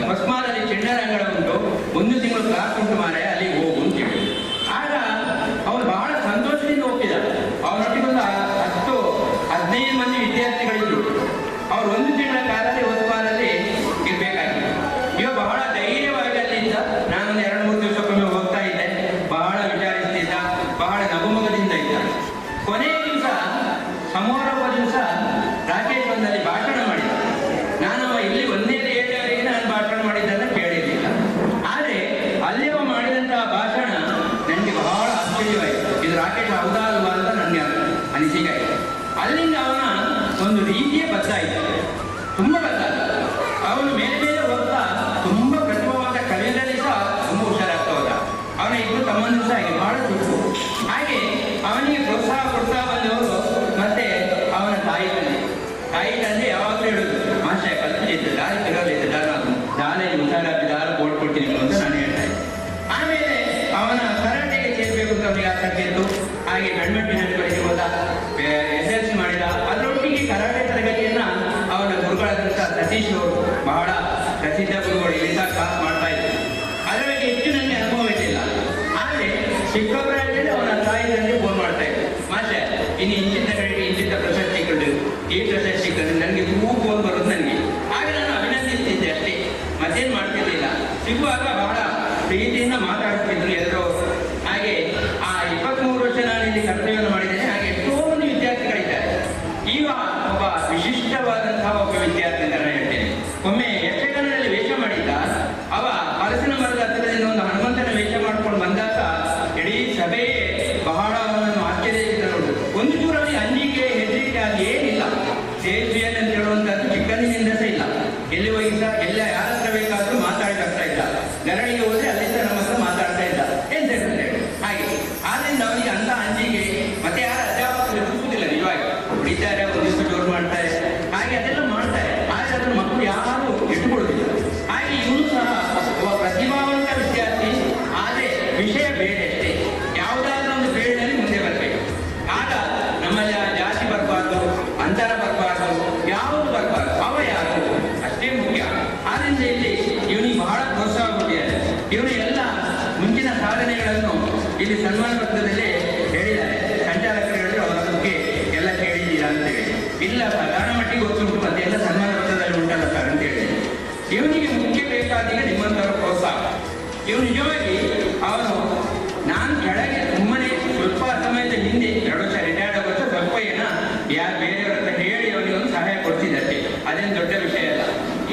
ಹೊಸ್ಮಾದಲ್ಲಿ ಚಿಣ್ಣರಂಗಳ ಉಂಟು, 1 ತಿಂಗಳು ಕ್ಲಾಸ್ ಉಂಟು ಮಾರೆ, ಅಲ್ಲಿ ಹೋಗು ಅಂತ ಹೇಳಿ. ಆಗ ಅವನು ಬಹಳ ಸಂತೋಷದಿಂದ ಒಪ್ಪಿದ. ಅವನೊಟ್ಟಿಗೆ ಒಂದು 10-15 ಮಂದಿ ವಿದ್ಯಾರ್ಥಿಗಳಿದ್ರು. ಅವ್ರು 1 ತಿಂಗಳ ಕಾಲದಲ್ಲಿ ಹೊಸ್ಮಾದಲ್ಲಿ ಇರಬೇಕಾಗಿತ್ತು. ಇವ ಬಹಳ ಧೈರ್ಯವಾಗಿ ಅಲ್ಲಿ ಇದ್ದ. ನಾನೊಂದು 2-3 ದಿವಸಕ್ಕೊಮ್ಮೆ ಹೋಗ್ತಾ ಇದ್ದೆ. ಬಹಳ ವಿಚಾರಿಸ್ತಿದ್ದ, ಬಹಳ ನಗುಮೊಗದಿಂದ ಇದ್ದ. ಕೊನೆಯ ದಿವಸ ಸಮಾರೋಪ ದಿವಸ ರಾಕೇಶ್ ಬಂದಲ್ಲಿ ಭಾಷಣ ಮಾಡಿದ. ನಾನವ ಇಲ್ಲಿ 1ನೇ ಏಟವರೆಗೆ ನಾನು ಭಾಷಣ ಮಾಡಿದ್ದನ್ನು ಕೇಳಿರಲಿಲ್ಲ. ಆದರೆ ಅಲ್ಲಿ ಅವ ಮಾಡಿದಂತಹ ಭಾಷಣ ನನಗೆ ಬಹಳ ಆಶ್ಚರ್ಯವಾಯಿತು. ಇದು ರಾಕೇಶ್ ಹೌದಾ ಅಲ್ವಾ ಅಂತ ನನಗೆ ಅನಿಸಿಕೆ ಆಯಿತು. ಅಲ್ಲಿಂದ ಅವನ ಒಂದು ರೀತಿಯ ಬದಲಾಯಿತು, ತುಂಬ ಬದಲಾದ. ಅವನು ಮೇಲೆ ಮೇಲೆ ಹೋಗ್ತಾ ತುಂಬ ಪ್ರತಿಭಾವಂತ ಕಲಿಯುವುದರಲ್ಲಿ ಸಹ ತುಂಬ ಹುಷಾರಾಗ್ತಾ ಹೋದ. ಅವನ 2 ತಮ್ಮಂದಿರು ಸಹ ಹಾಗೆ ಬಹಳ ಸಿಕ್ಕು. ಹಾಗೆ ಅವನಿಗೆ ಪ್ರೋತ್ಸಾಹ ಕೊಡ್ತಾ ಬಂದವರು ಮತ್ತೆ ಅವನ ತಾಯಿ ತಂದೆ ಯಾವಾಗಲೂ ಹೇಳುದು, ಮಾಸ್ಟರ್ ಕಲ್ತಿದ್ದು ದಾರಿ ತಿರೋಲಿದ್ದು ದಾರಿ ಹುಷಾರಾಗಿ ದಾರ ಬೋರ್ಡ್ ಕೊಡ್ತೀನಿ ಅಂತ ನಾನು ಹೇಳ್ತಾ ಇದ್ದೆ. ಆಮೇಲೆ ಅವನ ಕರಾಟೆಗೆ ಸೇರಬೇಕು ಅಂತ ಅವನಿಗೆ ಆಸಕ್ತಿ ಇತ್ತು. ಹಾಗೆ ಬ್ಯಾಡ್ಮಿಂಟನ್ ಕಡೆಗೆ ಹೋದ, SLC ಮಾಡಿದ. ಅದರೊಟ್ಟಿಗೆ ಕರಾಟೆ ತರಗತಿಯನ್ನ ಅವನ ಗುರುಗಳಾದಂಥ ಸತೀಶ್ ಅವರು, ಬಹಳ ಪ್ರಸಿದ್ಧ ಗುರುಗಳು, ಇಲ್ಲಿಂದ ಕ್ಲಾಸ್ ಮಾಡ್ತಾ ಇದ್ರು. ಅದರ ಬಗ್ಗೆ ಹೆಚ್ಚು ನನಗೆ ಅನುಭವ ಇರಲಿಲ್ಲ. ಆದರೆ ಚಿಕ್ಕವರಾಗಲಿ ಅವನ ತಾಯಿ ತಂದೆ ಫೋನ್ ಮಾಡ್ತಾ ಇದ್ರು, ಮಾಸ್ಟರ್ ಇನ್ನು ಇಂಚಿನ ಕಡೆಗೆ ಇಂಚಿನ ಪ್ರಶಸ್ತಿ ಕಂಡು ಈ ಪ್ರಶಸ್ತಿ ಕಂಡು ನನಗೆ ಫೋನ್ ಬರೋದು ನನಗೆ. ಆಗ ನಾನು ಅಭಿನಂದಿಸ್ತಿದ್ದೆ ಅಷ್ಟೇ, ಮತ್ತೇನು ಮಾಡ್ತಿರ್ಲಿಲ್ಲ. ಸಿಗುವಾಗ ಬಹಳ ಪ್ರೀತಿಯಿಂದ ಮಾತಾಡ್ತಿದ್ರು ಎಲ್ಲರೂ. ಹಾಗೆ ಆ 23 ವರ್ಷ ನಾನು ಇಲ್ಲಿ ಕರ್ತವ್ಯವನ್ನು ಮಾಡಿದ್ದೇನೆ. ಹಾಗೆ ಎಷ್ಟೋ ಮಂದಿ ವಿದ್ಯಾರ್ಥಿಗಳಿದ್ದಾರೆ. ಈಗ ಒಬ್ಬ ವಿಶಿಷ್ಟವಾದಂತಹ ಒಬ್ಬ ವಿದ್ಯಾರ್ಥಿ ಅಂತ ನಾನು ಹೇಳ್ತೇನೆ. ಒಮ್ಮೆ ಯಕ್ಷಗಾನದಲ್ಲಿ ವೇಷ ಮಾಡಿದ್ದ. ಅವ ಹಲಸಿನ ಮರದ ಹತ್ತಿರದಿಂದ ಒಂದು ಹನುಮಂತನ ವೇಷ ಮಾಡ್ಕೊಂಡು ಬಂದಾಗ ಇಡೀ ಸಭೆಯೇ ಬಹಳ ಅವನನ್ನು ಆಶ್ಚರ್ಯದಿಂದ ಒಂದು ಚೂರಲ್ಲಿ ಅಂಜಿಕೆ ಹೆದರಿಕೆ ಅದು ಏನಿಲ್ಲ. ಸ್ಟೇಜ್ ಫಿಯರ್ ಅಂತ ಹೇಳುವಂತದ್ದು ಚಿಕ್ಕಂದಿನಿಂದ ಸಹ ಇಲ್ಲ. ಎಲ್ಲಿ ಹೋಗಿ ಸಹ ಎಲ್ಲ ಯಾರ ಹತ್ರ ಬೇಕಾದ್ರೂ ಮಾತಾಡಿ ಬರ್ತಾ ಇದ್ದ. ಗರಳಿಗೆ ಹೋದ್ರೆ ಅಲ್ಲಿಂದ ನಮ್ಮ ಹತ್ರ ಮಾತಾಡ್ತಾ ಇದ್ದ ಎಂತ ಹೇಳಿ. ಹಾಗೆ ಆದ್ರಿಂದ ಅವನಿಗೆ ಅಂತ ಅಂಜಿಕೆ ಮತ್ತೆ ಯಾರ ಅಧ್ಯಾಪಕರು ಎದುರಿಸುವುದಿಲ್ಲ. ನಿಜವಾಗಿ ಹೊಡಿತಾರೆ, ಒಂದು ದಿವಸ ಜೋರು ಮಾಡ್ತಾರೆ, ಹಾಗೆ ಅದೆಲ್ಲ ಮಾಡ್ತಾರೆ. ಆದರೆ ಅದನ್ನು ಮಕ್ಕಳು ಯಾರು ಇಟ್ಟುಕೊಳ್ಳುವುದಿಲ್ಲ. ಹಾಗೆ ಇವನು ಸಹ ಒಬ್ಬ ಪ್ರತಿಭಾವಂತ ವಿದ್ಯಾರ್ಥಿ. ಆದರೆ ವಿಷಯ ಬೇರೆ ಅಷ್ಟೇ, ಯಾವುದಾದ್ರೂ ಒಂದು ಫೀಲ್ಡ್ನಲ್ಲಿ ಮುಂದೆ ಬರಬೇಕು. ಆಗ ನಮ್ಮಲ್ಲಿ ಜಾತಿ ಬರಬಾರ್ದು, ಅಂತರ ಬರಬಾರ್ದು, ಯಾವುದು ಬರಬಾರ್ದು, ಅವ ಯಾರು ಅಷ್ಟೇ ಮುಖ್ಯ. ಆದ್ರಿಂದ ಇಲ್ಲಿ ಇವನಿಗೆ ಬಹಳ ಪ್ರೋತ್ಸಾಹ ಕೊಟ್ಟಿದ್ದಾರೆ. ಇವನು ಎಲ್ಲ ಮುಂಚಿನ ಸಾಧನೆಗಳನ್ನು ಇಲ್ಲಿ ಸನ್ಮಾನ ಪತ್ರದಲ್ಲೇ ಹೇಳಿದ್ದಾರೆ. ಸಂಚಾಲಕರು ಹೇಳಿದ್ರು ಅವರ ಬಗ್ಗೆ ಎಲ್ಲ ಕೇಳಿದ್ದೀರಾ ಅಂತ ಹೇಳಿ. ಇಲ್ಲ ಸಾಧಾರಣ ಮಟ್ಟಿಗೆ ಗೊತ್ತುಂಟು, ಮತ್ತೆ ಎಲ್ಲ ಸನ್ಮಾನ ಪತ್ರದಲ್ಲಿ ಉಂಟಲ್ಲ ಸರ್ ಅಂತ ಹೇಳಿ. ಇವನಿಗೆ ಮುಖ್ಯ ಬೇಕಾದಾಗ ನಿಮ್ಮಂಥವರ ಪ್ರೋತ್ಸಾಹ. ಇವನು ನಿಜವಾಗಿ ಅವನು ನಾನು ಕೆಳಗೆ ಸುಮ್ಮನೆ ಸ್ವಲ್ಪ ಸಮಯದ ಹಿಂದೆ 2 ವರ್ಷ ರಿಟೈರ್ಡ್ ಆಗೋ ಸ್ವಲ್ಪ ಯಾರು ಬೇರೆಯವ್ರ ಹತ್ರ ಹೇಳಿ ಅವನಿಗೆ ಒಂದು ಸಹಾಯ ಕೊಡ್ತಿದ್ದಷ್ಟೇ. ಅದೇನು ದೊಡ್ಡ ವಿಷಯ ಅಲ್ಲ,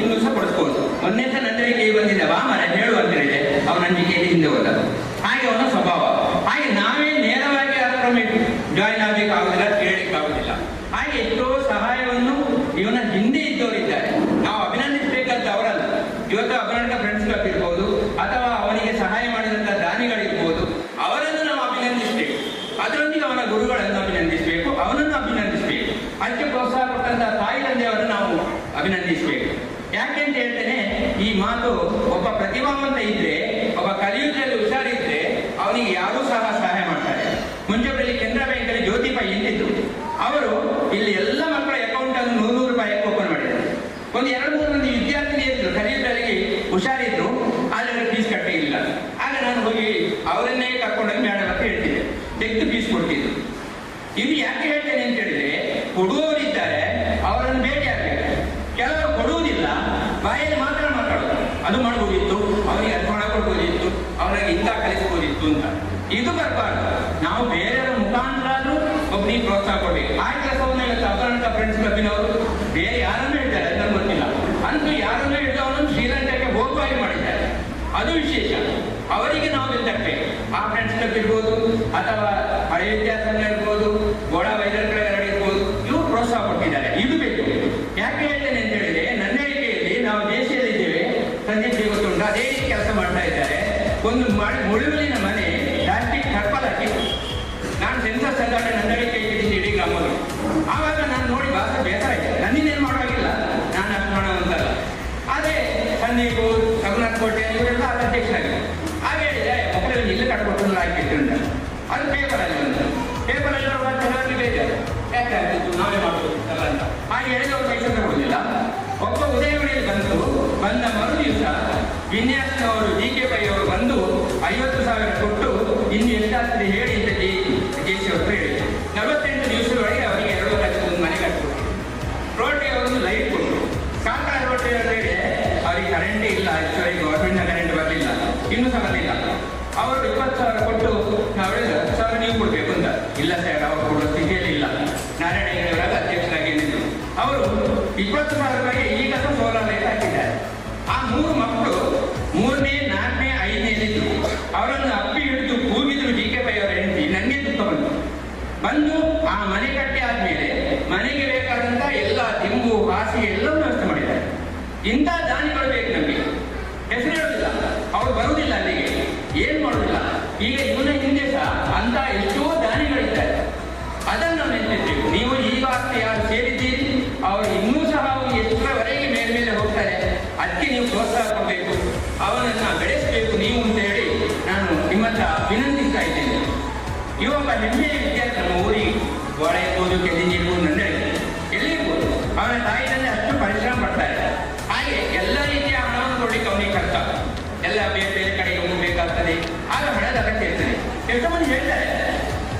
ಇನ್ನೂ ಸಹ ಕೊಡಿಸ್ಬೋದು. ಮೊನ್ನೆ ಸಹ ನಂದರಿಗೆ ಕೈ ಬಂದಿದ್ದ, ಬಾ ಮರ ಹೇಳು ಅಂತ ಹೇಳಿದೆ. ಅವನ ಅಂಜಿಕೆಯಲ್ಲಿ ಹಿಂದೆ ಹೋದ. ಹಾಗೆ ಅವನ ಸ್ವಭಾವ. ಹಾಗೆ ನಾವೇ ನೇರವಾಗಿ ಜಾಯಿನ್ ಆಗಬೇಕಾಗುದಿಲ್ಲ, ಕೇಳಲಿಕ್ಕಾಗುದಿಲ್ಲ. ಹಾಗೆ ಎಷ್ಟೋ ಸಹಾಯವನ್ನು ಇವನ ಹಿಂದೆ ಇದ್ದವರಿದ್ದಾರೆ. ನಾವು ಅಭಿನಂದಿಸಬೇಕಂತ ಅವರಲ್ಲ. ಇವತ್ತು ಅಭಿನಂದ ಫ್ರೆಂಡ್ಸ್ ಕ್ಲಬ್ ಇರ್ಬೋದು, ಅಥವಾ ಅವನಿಗೆ ಸಹಾಯ ಮಾಡಿದಂಥ ದಾನಿಗಳಿರ್ಬೋದು, ಅವರನ್ನು ನಾವು ಅಭಿನಂದಿಸಬೇಕು. ಅದರೊಂದಿಗೆ ಅವನ ಗುರುಗಳನ್ನು ಅಭಿನಂದಿಸಬೇಕು, ಅವನನ್ನು ಅಭಿನಂದಿಸಬೇಕು. ಅದಕ್ಕೆ ಪ್ರೋತ್ಸಾಹ ಕೊಟ್ಟಂತಹ ತಾಯಿ ತಂದೆಯವರನ್ನು ನಾವು ಅಭಿನಂದಿಸಬೇಕು. ಯಾಕೆಂತ ಹೇಳ್ತೇನೆ, ಈ ಮಾತು ಒಬ್ಬ ಪ್ರತಿಭಾವಂತ ಇದ್ರೆ, ಒಬ್ಬ ಕಲಿಯುವುದರಲ್ಲಿ ಹುಷಾರಿದ್ರೆ ಅವನಿಗೆ ಯಾರೂ ಸಹ ಸಹಾಯ ಮಾಡ್ತಾರೆ. ಮುಂಚೆಯಲ್ಲಿ ಕೆನರಾ ಬ್ಯಾಂಕಲ್ಲಿ ಜ್ಯೋತಿ ಪೈ ಎಂದಿದ್ರು. ಅವರು ಇಲ್ಲಿ ಎಲ್ಲ ಮಕ್ಕಳ ಅಕೌಂಟ್ ಅನ್ನು 100 ರೂಪಾಯಿ ಓಪನ್ ಮಾಡಿದ್ದಾರೆ. ಒಂದು 2-3 ಮಂದಿ ವಿದ್ಯಾರ್ಥಿನಿಯರು ಕಲಿಯುವುದರಲ್ಲಿ ಹುಷಾರಿದ್ರು, ಆದರೆ ಫೀಸ್ ಕಟ್ಟಿಲ್ಲ. ಆಗ ನಾನು ಹೋಗಿ ಅವರನ್ನೇ ಕರ್ಕೊಂಡೋಗಿ ಮೇಡಮ್ ಅಂತ ಹೇಳ್ತಿದ್ದೆ, ತೆಗೆದು ಫೀಸ್ ಕೊಡ್ತಿದ್ರು. ಇದು ಯಾಕೆ ಹೇಳ್ತೇನೆ ಅಂತ ಹೇಳಿದ್ರೆ, ಕೊಡುವವರಿದ್ದಾರೆ, ಅವರನ್ನು ಭೇಟಿ ಆಗಬೇಕು. ಕೆಲವರು ಕೊಡುವುದಿಲ್ಲ, ಬಾಯಲ್ಲಿ ಮಾತ್ರ ಮಾತಾಡೋದು. ಅದು ಮಾಡ್ಬೋದಿತ್ತು, ಅವನಿಗೆ ಅರ್ಪಣ ಕೊಡ್ಬೋದಿತ್ತು, ಅವನಿಗೆ ಇಂಥ ಕಲಿಸ್ಬೋದಿತ್ತು ಅಂತ. ಇದು ಬರಬಾರ್ದು. ನಾವು ಬೇರೆಯವರ ಮುಖಾಂತರ ಒಬ್ಬನಿಗೆ ಪ್ರೋತ್ಸಾಹ ಕೊಡ್ಬೇಕು. ಆ ಕೆಲಸವನ್ನು ಇವತ್ತು ಅಪರಾಧ ಫ್ರೆಂಡ್ಸ್ ಕ್ಲಬ್ಬಿನವರು ಬೇರೆ ಯಾರನ್ನೂ ಹೇಳ್ತಾರೆ, ನನಗೆ ಗೊತ್ತಿಲ್ಲ. ಅಂತೂ ಯಾರನ್ನೂ ಹಿಡಿದವನು ಶ್ರೀಲಂಕಾಕ್ಕೆ ಹೋಗುವಾಗಿ ಮಾಡಿದ್ದಾರೆ. ಅದು ವಿಶೇಷ. ಅವರಿಗೆ ನಾವು ಬೆಂತಟ್ಟಬೇಕು. ಆ ಫ್ರೆಂಡ್ಸ್ ಕ್ಲಬ್ ಇರ್ಬೋದು, ಅಥವಾ ಹಳೆ ವಿದ್ಯಾಸಂಘ ಇರ್ಬೋದು, ಗೋಡ ವೈದ್ಯರ ಇರ್ಬೋದು, ಇವರು ಪ್ರೋತ್ಸಾಹ ಕೊಟ್ಟಿದ್ದಾರೆ. ಇದು ಬೇಕು. ಯಾಕೆ ಹೇಳ್ತೇನೆ ಅಂತ ಹೇಳಿದ್ರೆ, ನನ್ನ ಹೇಳಿಕೆಯಲ್ಲಿ ನಾವು ದೇಶದಲ್ಲಿದ್ದೇವೆ, ಸಂಜೆ ಗೊತ್ತುಂಟು, ಅದೇ ರೀತಿ ಕೆಲಸ ಮಾಡ್ತಾ ಇದ್ದಾರೆ. ಒಂದು ಮುಳುಗಲಿನ ಮನೆ ಪ್ಲಾಸ್ಟಿಕ್ ಟರ್ಪಲ್ ಹಾಕಿತ್ತು. ನಾನು ಸೆನ್ಸಸ್ ಸಂಘಟನೆ ನನ್ನ ಹೇಳಿಕೆ ಇಟ್ಟಿದ್ದೀನಿ ಇಡೀ ಗ್ರಾಮದಲ್ಲಿ. ಆವಾಗ ನಾನು ನೋಡಿ ಭಾಷೆ ಬೇಸರ ಆಯ್ತು. ನನ್ನಿಂದೇನು ಮಾಡುವಾಗಿಲ್ಲ, ನಾನು ಅಷ್ಟು ಮಾಡೋವಂತಲ್ಲ. ಅದೇ ಸಂದೀಪು, ರಘುನಾಥ್ ಕೋಟೆ ಇವರೆಲ್ಲ ಅಧ್ಯಕ್ಷರಾಗಿದ್ದಾರೆ. ಹಾಗೆ ಹೇಳಿದೆ, ಮಕ್ಕಳಿಗೆ ಇಲ್ಲಿ ಕಟ್ಕೊಟ್ಟು ಹಾಕಿತ್ತು ಅಂತ. ಅದು ಪೇಪರಲ್ಲಿ ಬಂತು. ಪೇಪರಲ್ಲಿ ಬರುವಾಗ ಜನರಲ್ಲಿ ಬೇಜಾರು, ಯಾಕೆ ಆಗ್ತಿತ್ತು, ನಾವೇ ಮಾಡ್ಬೋದು ಅಂತ. ಹಾಗೆ ಹೇಳಿದ ಅವ್ರು ಪೈಸೆ ತಗೊಳ್ಳೋದಿಲ್ಲ. ಒಬ್ಬ ಉದಯವಾಣಿಯಲ್ಲಿ ಬಂದ ಮರು ದಿವಸ ವಿನ್ಯಾಸನವರು ಡಿ.ಕೆ. ಪೈ ಅವರು ಬಂದು 50,000 ಕೊಟ್ಟು ಇನ್ನು ಎಷ್ಟಾಗ್ತದೆ ಹೇಳಿ ಅಂತ ಜೇಸಿ ಅವರು ಹೇಳಿ 48 ದಿವಸದೊಳಗೆ ಅವರಿಗೆ 2 ಲಕ್ಷದ ಮನೆ ಕಟ್ಟಿಕೊಟ್ಟು, ರೋಡ್ಗೆ ಅವರೊಂದು ಲೈಟ್ ಕೊಟ್ಟರು. ಕಾಕಾ ರೋಡ್ ಹೇಳಿ ಅವರಿಗೆ ಕರೆಂಟೇ ಇಲ್ಲ, ಆಕ್ಚುಲಿ ಗೌರ್ಮೆಂಟ್ನ ಕರೆಂಟ್ ಬರಲಿಲ್ಲ, ಇನ್ನೂ ಸಹ ಬರಲಿಲ್ಲ. ಅವರು 20,000 ಕೊಟ್ಟು ನಾವು ಹೇಳಿದ 10,000 ನೀವು ಕೊಡಬೇಕು ಅಂತ. ಇಲ್ಲ ಸರ್, ಅವರು ಕೊಡೋ ಸ್ಥಿತಿಯಲ್ಲಿ ಇಲ್ಲ. ನಾರಾಯಣಗೌಡರ ಅಧ್ಯಕ್ಷರಾಗಿ ನಿಂತರು. ಅವರು 20,000 ರೂಪಾಯಿಗೆ ಈಗ ಸೋಲಾರ್ ಲೈಟ್ ಹಾಕಿದ್ದಾರೆ. ಆ 3 ಮಕ್ಕಳು 3ನೇ, 4ನೇ, 5ನೇಲಿದ್ದು ಅವರನ್ನು ಅಪ್ಪಿ ಹಿಡಿದು ಕೂಗಿದ್ರು ಡಿ.ಕೆ. ಪೈ ಅವರ ಹೆಂಡತಿ. ನನಗೆ ದುಃಖ ಬಂದು ಆ ಮನೆ ಕಟ್ಟಿ ಆದ್ಮೇಲೆ ಮನೆಗೆ ಬೇಕಾದಂತ ಎಲ್ಲ ದಿಂಬು, ಹಾಸಿಗೆ ಎಲ್ಲವೂ ವ್ಯವಸ್ಥೆ ಮಾಡಿದ್ದಾರೆ. ಇಂಥ ದಾನಿಗಳು ಬೇಕು ನಮಗೆ. ಹೆಸರು ಹೇಳುದಿಲ್ಲ, ಅವ್ರು ಬರುವುದಿಲ್ಲ ಅಲ್ಲಿಗೆ, ಏನ್ ಮಾಡುದಿಲ್ಲ. ಈಗ ಇವನ ಹಿಂದೆ ಸಹ ಅಂತ ಎಷ್ಟೋ ದಾನಿಗಳಿದ್ದಾರೆ. ಅದನ್ನು ನಾವು ನೆನಪಿಸಬೇಕು. ನೀವು ಈಗ ಯಾರು ಸೇರಿದ್ದೀರಿ, ಅವರು ಇನ್ನೂ ಸಹ ಎಷ್ಟರವರೆಗೆ ಮೇಲೆ ಹೋಗ್ತಾರೆ. ಅದಕ್ಕೆ ನೀವು ಪ್ರೋತ್ಸಾಹ ಕೊಡಬೇಕು, ಅವನನ್ನು ಬೆಳೆಸಬೇಕು ನೀವು ಅಂತ ಹೇಳಿ ನಾನು ನಿಮ್ಮತ್ತ ವಿನಂತಿಸ್ತಾ ಇದ್ದೇನೆ. ಇವೊಬ್ಬ ಹೆಮ್ಮೆಯ ವಿದ್ಯಾರ್ಥಿ. ನಮ್ಮ ಊರಿಗೆ ಗೋಳ ಇರ್ಬೋದು, ಕೆದಿನಿ ಇರ್ಬೋದು, ನಂದೆ ಎಲ್ಲಿರ್ಬೋದು, ಅವನ ತಾಯಿ ತಂದೆ ಅಷ್ಟು ಪರಿಶ್ರಮ ಪಡ್ತಾರೆ. ಹಾಗೆ ಎಲ್ಲ ರೀತಿಯ ಹಣವನ್ನು ಕೊಡ್ಲಿಕ್ಕೆ ಅವನಿಗೆ ಕಷ್ಟ. ಎಲ್ಲ ಬೇರೆ ಬೇರೆ ಕಡೆಗೆ ಹೋಗಬೇಕಾಗ್ತದೆ. ಆಗ ಹಣದ ಅಗತ್ಯ ಇರ್ತದೆ. ಎಷ್ಟೋ ಮಂದಿ ಹೇಳ್ತಾರೆ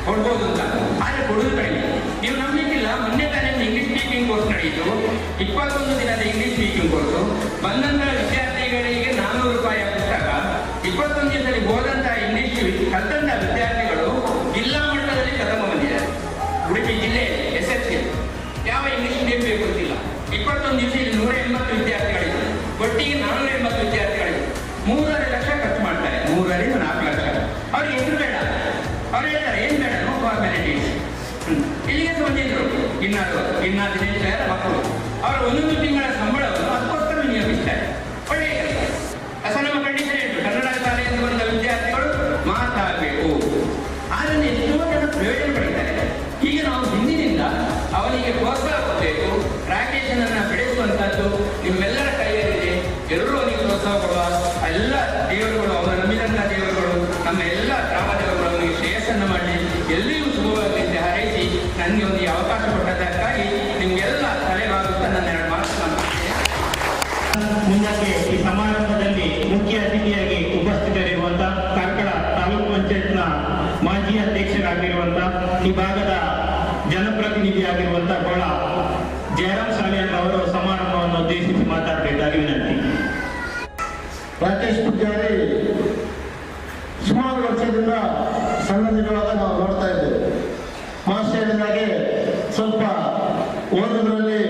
ಕೊಡ್ಬೋದು ಅಂತ, ಆದರೆ ಕೊಡುವುದು ಕಡಿಮೆ. ನೀವು ನಂಬಲಿಕ್ಕಿಲ್ಲ, ಮೊನ್ನೆ ತಾನೇ ಇಂಗ್ಲಿಷ್ ಸ್ಪೀಕಿಂಗ್ ಕೋರ್ಸ್ ನಡೆಯಿತು. 21 ದಿನದ ಇಂಗ್ಲಿಷ್ ಸ್ಪೀಕಿಂಗ್ ಕೋರ್ಸು. ಬಂದಂತಹ ವಿದ್ಯಾರ್ಥಿಗಳಿಗೆ 400 ರೂಪಾಯಿಯ ಪುಸ್ತಕ. 21 ದಿವಸದಲ್ಲಿ ಹೋದಂತಹ ಇಂಗ್ಲಿಷ್ ಕಲಿತಂತಹ ವಿದ್ಯಾರ್ಥಿಗಳು ಜಿಲ್ಲಾ ಮಟ್ಟದಲ್ಲಿ ಪ್ರಥಮ ಬಂದಿದ್ದಾರೆ. ಉಡುಪಿ ಜಿಲ್ಲೆ SSC ಯಾವ ಇಂಗ್ಲಿಷ್ ಮೀಡಿಯಂ ಬೇಕು ಗೊತ್ತಿಲ್ಲ. 21 ದಿವಸ ಇಲ್ಲಿ 180 ವಿದ್ಯಾರ್ಥಿಗಳಿದ್ರು. ಒಟ್ಟಿಗೆ 480 ವಿದ್ಯಾರ್ಥಿಗಳಿದ್ರು. 3.5 ಲಕ್ಷ ಖರ್ಚು ಮಾಡ್ತಾರೆ. 3.5 4 ಲಕ್ಷ. ಅವ್ರಿಗೆ ಹೆಸರು ಬೇಡ. ಅವ್ರು ಹೇಳ್ತಾರೆ ಏನ್ ಬೇಡ, ನೋ ಫಾರ್ಮ್ಯಾಲಿಟೀಸ್. ಇಲ್ಲಿಗೆ ಬಂದಿದ್ರು ಇನ್ನ 15,000 ಮಕ್ಕಳು. ಅವರ 1 ತಿಂಗಳ ಸಂಬಳವನ್ನು ಅದಕ್ಕೋಸ್ಕರ ವಿನಿಯೋಗಿಸ್ತಾರೆ. ಒಳ್ಳೆಯ ಕೆಲಸ. ಅಸ ನಮ್ಮ ಕಂಡೀಷನ್ ಇತ್ತು, ಕನ್ನಡ ಶಾಲೆಯಿಂದ ಬಂದ ವಿದ್ಯಾರ್ಥಿಗಳು ಮಾತಾಡಬೇಕು. ಅದನ್ನು ಎಷ್ಟೋ ಜನ ಪ್ರಯೋಜನ ಪಡಿತಾರೆ. ಹೀಗೆ ನಾವು ಹಿಂದಿನಿಂದ ಅವನಿಗೆ ಪ್ರೋತ್ಸಾಹ ಕೊಡಬೇಕು. ರಾಕೇಶನನ್ನು ಬೆಳೆಸುವಂತದ್ದು ನಿಮ್ಮೆಲ್ಲರ ಕೈಯಲ್ಲಿದೆ. ಎಲ್ಲರೂ ಅವನಿಗೆ ಪ್ರೋತ್ಸಾಹ ಕೊಡುವ. ಎಲ್ಲ ದೇವರುಗಳು, ಅವರ ನಂಬಿದಂಥ ದೇವರುಗಳು, ನಮ್ಮ ಎಲ್ಲ ಗ್ರಾಮ ದೇವರುಗಳು ಅವನಿಗೆ ಶ್ರೇಯಸ್ಸನ್ನು ಮಾಡಿ ಎಲ್ಲಿಯೂ ಶುಭವಾಗಲಿದೆ ಹಾರೈಸಿ ನನಗೆ ಒಂದು ಅವಕಾಶ ಕೊಟ್ಟದಕ್ಕಾಗಿ ನಿಮಗೆಲ್ಲ ತಲೆಬಾಗುತ್ತಾ ನನ್ನ 2 ಮಾತುಗಳನ್ನು ಮುಂದಕ್ಕೆ ಈ ಸಮಾರಂಭದಲ್ಲಿ ಮುಖ್ಯ ಅತಿಥಿಯಾಗಿ ಉಪಸ್ಥಿತರಿರುವಂತಹ ಕಾರ್ಕಳ ತಾಲೂಕು ಪಂಚಾಯತ್ನ ಮಾಜಿ ಅಧ್ಯಕ್ಷರಾಗಿರುವಂತಹ ಈ ಭಾಗದ ಜನಪ್ರತಿನಿಧಿಯಾಗಿರುವಂತಹ ಗೋಳ ಜಯರಾಮ್ ಸಾಲಿಯಾನ್ ಅವರು ಸಮಾರಂಭವನ್ನು ಉದ್ದೇಶಿಸಿ ಮಾತಾಡಬೇಕಾಗಿ ವಿನಂತಿ. ರಾಕೇಶ್ ಪೂಜಾರಿ ಸುಮಾರು ವರ್ಷದಿಂದ ಸಣ್ಣದಿರುವಾಗ ನಾವು ನೋಡ್ತಾ ಇದ್ದೇವೆ. ಮಾಸ್ಟರ್ ಹೇಳಿದಾಗೆ ಸ್ವಲ್ಪ ಓದೋದ್ರಲ್ಲಿ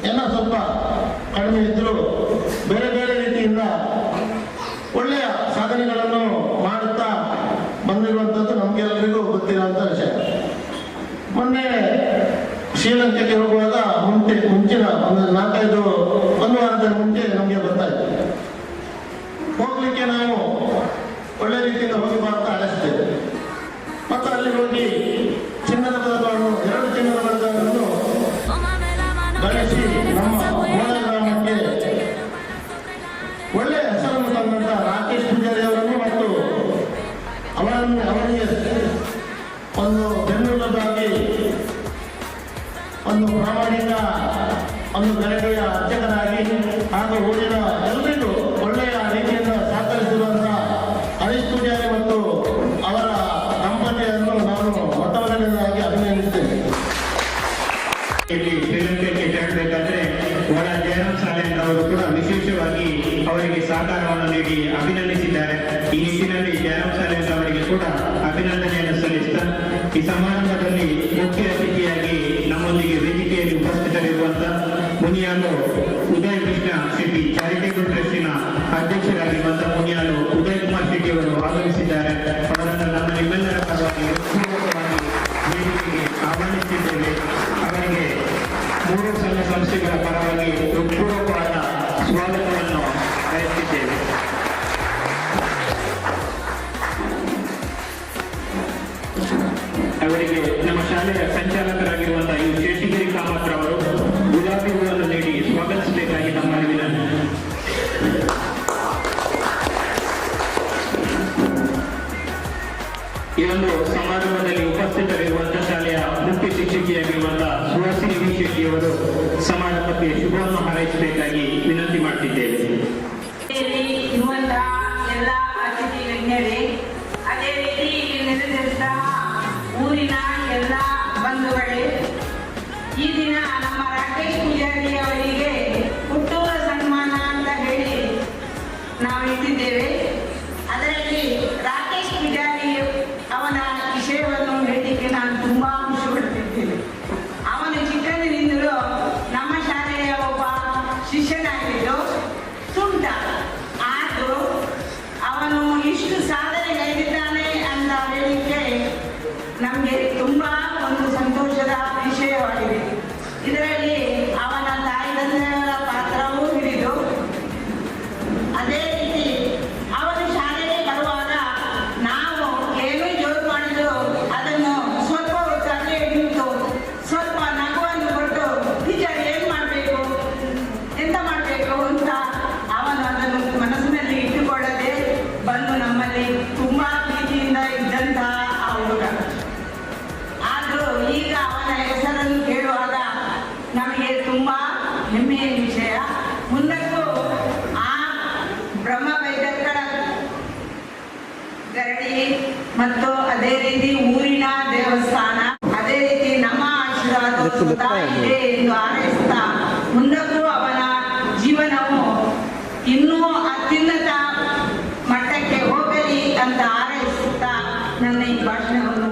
ಏನೋ ಸ್ವಲ್ಪ ಕಡಿಮೆ ಇದ್ದರೂ ಬೇರೆ ಬೇರೆ ರೀತಿಯಿಂದ ಒಳ್ಳೆಯ ಸಾಧನೆಗಳನ್ನು ಮಾಡುತ್ತಾ ಬಂದಿರುವಂಥದ್ದು ನಮಗೆಲ್ಲರಿಗೂ ಗೊತ್ತಿರುವಂಥ ವಿಷಯ. ಮೊನ್ನೆ ಶ್ರೀಲಂಕಾಕ್ಕೆ ಹೋಗುವಾಗ ಮುಂಚಿನ ಒಂದು 1 ವಾರದ ಮುಂಚೆ ನಮಗೆ ಗೊತ್ತಾಯಿತು. ಹೋಗ್ಲಿಕ್ಕೆ ನಾವು ಒಳ್ಳೆ ರೀತಿಯಿಂದ ಹೋಗಿ ಬರ್ತಾ ಅಳಿಸ್ತೇವೆ. ಮತ್ತು ಅಲ್ಲಿ ಹೋಗಿ ಚಿನ್ನದ ಪದಕವನ್ನು 2 ಚಿನ್ನದ ಪದಕಗಳನ್ನು ಗಳಿಸಿ ನಮ್ಮ ಮೂಲ ಗ್ರಾಮಕ್ಕೆ ಒಳ್ಳೆಯ ಹೆಸರನ್ನು ತಂದಂಥ ರಾಕೇಶ್ ಪೂಜಾರಿ ಅವರನ್ನು ಮತ್ತು ಅವರಿಗೆ ಒಂದು ಬೆನ್ನೆಲುಬಾಗಿ ಒಂದು ಪ್ರಾಮಾಣಿಕ ಒಂದು ಗಳಿಕೆಯ ಅರ್ಚಕರಾಗಿ ಹಾಗೂ ಊರಿನ ಎಲ್ಲರಿಗೂ ಒಳ್ಳೆಯ ರೀತಿಯಿಂದ ಸಹಕರಿಸಿರುವಂತಹ ಹರೀಶ್ ಪೂಜಾರಿ ಮತ್ತು ಅವರ ದಂಪತಿಯನ್ನು ನಾನು ಮೊಟ್ಟಮೊದಲನೇದಾಗಿ ಅಭಿನಂದಿಸುತ್ತೇನೆ. ಇಲ್ಲಿ ಶ್ರೀಲಂಕಾಕ್ಕೆ ತೆರಳಬೇಕಾದ್ರೆ ಗೋಳ ಜಯರಾಮ್ ಸಾಲಿಯಾನ್ ಅವರು ಕೂಡ ವಿಶೇಷವಾಗಿ ಅವರಿಗೆ ಸಹಕಾರವನ್ನು ನೀಡಿ ಅಭಿನಂದಿಸಿದ್ದಾರೆ. ಈ ನಿಟ್ಟಿನಲ್ಲಿ ಜಯರಾಮ್ ಸಾಲಿಯನ್ ಅವರಿಗೆ ಕೂಡ ಅಭಿನಂದನೆಯನ್ನು ಸಲ್ಲಿಸ್ತಾ ಈ ಸಮಾರಂಭದಲ್ಲಿ ಮುಖ್ಯ ಅತಿಥಿಯಾಗಿ ನಮ್ಮೊಂದಿಗೆ ವೇದಿಕೆಯಲ್ಲಿ ಉಪಸ್ಥಿತರಿರುವಂತಹ ಮುನಿಯಾಲು ಉದಯ್ ಕೃಷ್ಣ ಶೆಟ್ಟಿ ಚಾರಿಟೇಬಲ್ ಟ್ರಸ್ಟಿನ ಅಧ್ಯಕ್ಷರಾಗಿರುವಂತಹ ಮುನಿಯಾಲು ಉದಯ್ ಕುಮಾರ್ ಶೆಟ್ಟಿ ಅವರು ಆಗಮಿಸಿದ್ದಾರೆ. ಅವರನ್ನು ನಮ್ಮ ನಿಮ್ಮೆಲ್ಲರ ಪರವಾಗಿ ಪೂರ್ವಕವಾಗಿ ವೇದಿಕೆಗೆ ಆಹ್ವಾನಿಸಿದ್ದೇವೆ. ಅವರಿಗೆ 3 ಸಂಘ ಸಂಸ್ಥೆಗಳ ಪರವಾಗಿ ಹೃತ್ಪೂರ್ವಕವಾದ ಸ್ವಾಗತವನ್ನು ಬಯಸುತ್ತಿದ್ದೇವೆ. ಅವರಿಗೆ ನಮ್ಮ ಶಾಲೆಯ ಸಂಚಾಲಕರಾಗಿರುವಂತಹ ಯು ಶೇಷಗಿರಿ ಕಾಮತ್ ಅವರು ಗುಲಾಬಿ ಹೂವನ್ನು ನೀಡಿ ಸ್ವಾಗತಿಸಬೇಕಾಗಿ ತಮ್ಮಲ್ಲಿ ವಿನಂತಿ. ಈ ಒಂದು ಸಮಾರಂಭದಲ್ಲಿ ಉಪಸ್ಥಿತರಿರುವಂತಹ ಶಾಲೆಯ ಮುಖ್ಯ ಶಿಕ್ಷಕಿಯಾಗಿರುವಂತಹ ಸುಹಾಸಿನಿ ವಿ ಶೆಟ್ಟಿಯವರು ಸಮಾರಂಭಕ್ಕೆ ಶುಭವನ್ನು ಹಾರೈಸಬೇಕಾಗಿ ವಿನಂತಿ ಮಾಡುತ್ತಿದ್ದೇವೆ. ಇರುವಂತಹ ಎಲ್ಲ ಅತಿಥಿ ಗಣ್ಯರೇ, ಅದೇ ರೀತಿ ಇಲ್ಲಿ ನೆರೆದಿರುವಂತಹ ಊರಿನ ಎಲ್ಲ ಬಂಧುಗಳೇ, ಈ ದಿನ ನಮ್ಮ ರಾಕೇಶ್ ಪೂಜಾರಿ ಅವರಿಗೆ ಹುಟ್ಟುಹಬ್ಬ ಸನ್ಮಾನ ಅಂತ ಹೇಳಿ ನಾವು ಇಟ್ಟಿದ್ದೇವೆ. ಅದರಲ್ಲಿ ರಾಕೇಶ್ ಪೂಜಾರಿ ಅವನ ವಿಷಯವನ್ನು ಹೇಳಲಿಕ್ಕೆ ನಾನು ತುಂಬಾ ಖುಷಿ ಪಡ್ತಿದ್ದೇನೆ. ಅವನು ಚಿಕ್ಕಂದಿನಿಂದಲೂ ನಮ್ಮ ಶಾಲೆಯ ಒಬ್ಬ ಶಿಷ್ಯನಾಗಿದ್ದು ತುಂಟ. ಆದರೂ ಅವನು ಇಷ್ಟು ಸಾಧನೆಗೈದಿದ್ದಾನೆ ಅಂತ ಹೇಳಲಿಕ್ಕೆ ನಮಗೆ ತುಂಬಾ ಒಂದು ಸಂತೋಷದ ವಿಷಯವಾಗಿದೆ. ಇದರಲ್ಲಿ ಅವನ ತಾಯಿ ತಂದೆಯವರ ಪಾತ್ರವೂ ಹಿಡಿದು, ಅದೇ ರೀತಿ ಅವನು ಶಾಲೆಗೆ ಬರುವಾಗ ನಾವು ಏನು ಜೋರು ಮಾಡಿದ್ರು ಅದನ್ನು ಸ್ವಲ್ಪ ಹೊತ್ತು ಅಲ್ಲೇ ನಿಂತು ಸ್ವಲ್ಪ ನಗುವನ್ನು ಕೊಟ್ಟು ಟೀಚರ್ ಏನು ಮಾಡಬೇಕು ಎಂತ ಮಾಡಬೇಕು ಅಂತ ಅವನು ಅದನ್ನು ಮನಸ್ಸಿನಲ್ಲಿ ಇಟ್ಟುಕೊಳ್ಳದೆ ಬಂದು ನಮ್ಮಲ್ಲಿ ತುಂಬಾ ಪ್ರೀತಿಯಿಂದ ಇದ್ದಂತಹ ಆ ಹುಡುಗ. ಆದರೂ ಈಗ ಅವನ ಹೆಸರನ್ನು ಕೇಳುವಾಗ ನಮಗೆ ತುಂಬಾ ಹೆಮ್ಮೆಯ ವಿಷಯ. ಮುಂದಕ್ಕೂ ಆ ಬ್ರಹ್ಮ ವೈದ್ಯಕರ ಗರಡಿ ಮತ್ತು ಅದೇ ರೀತಿ ಊರಿನ ದೇವಸ್ಥಾನ, ಅದೇ ರೀತಿ ನಮ್ಮ ಆಶೀರ್ವಾದ ಸದಾ ಇದೆ ಎಂದು ಹಾರೈಸುತ್ತಾ ಮುಂದಕ್ಕೂ ಅವನ ಜೀವನವು ಇನ್ನೂ ಅತ್ಯುನ್ನತ ಮಟ್ಟಕ್ಕೆ ಹೋಗಲಿ ಅಂತ ಹಾರೈಸುತ್ತಾ ನನ್ನ ಈ ಭಾಷಣವನ್ನು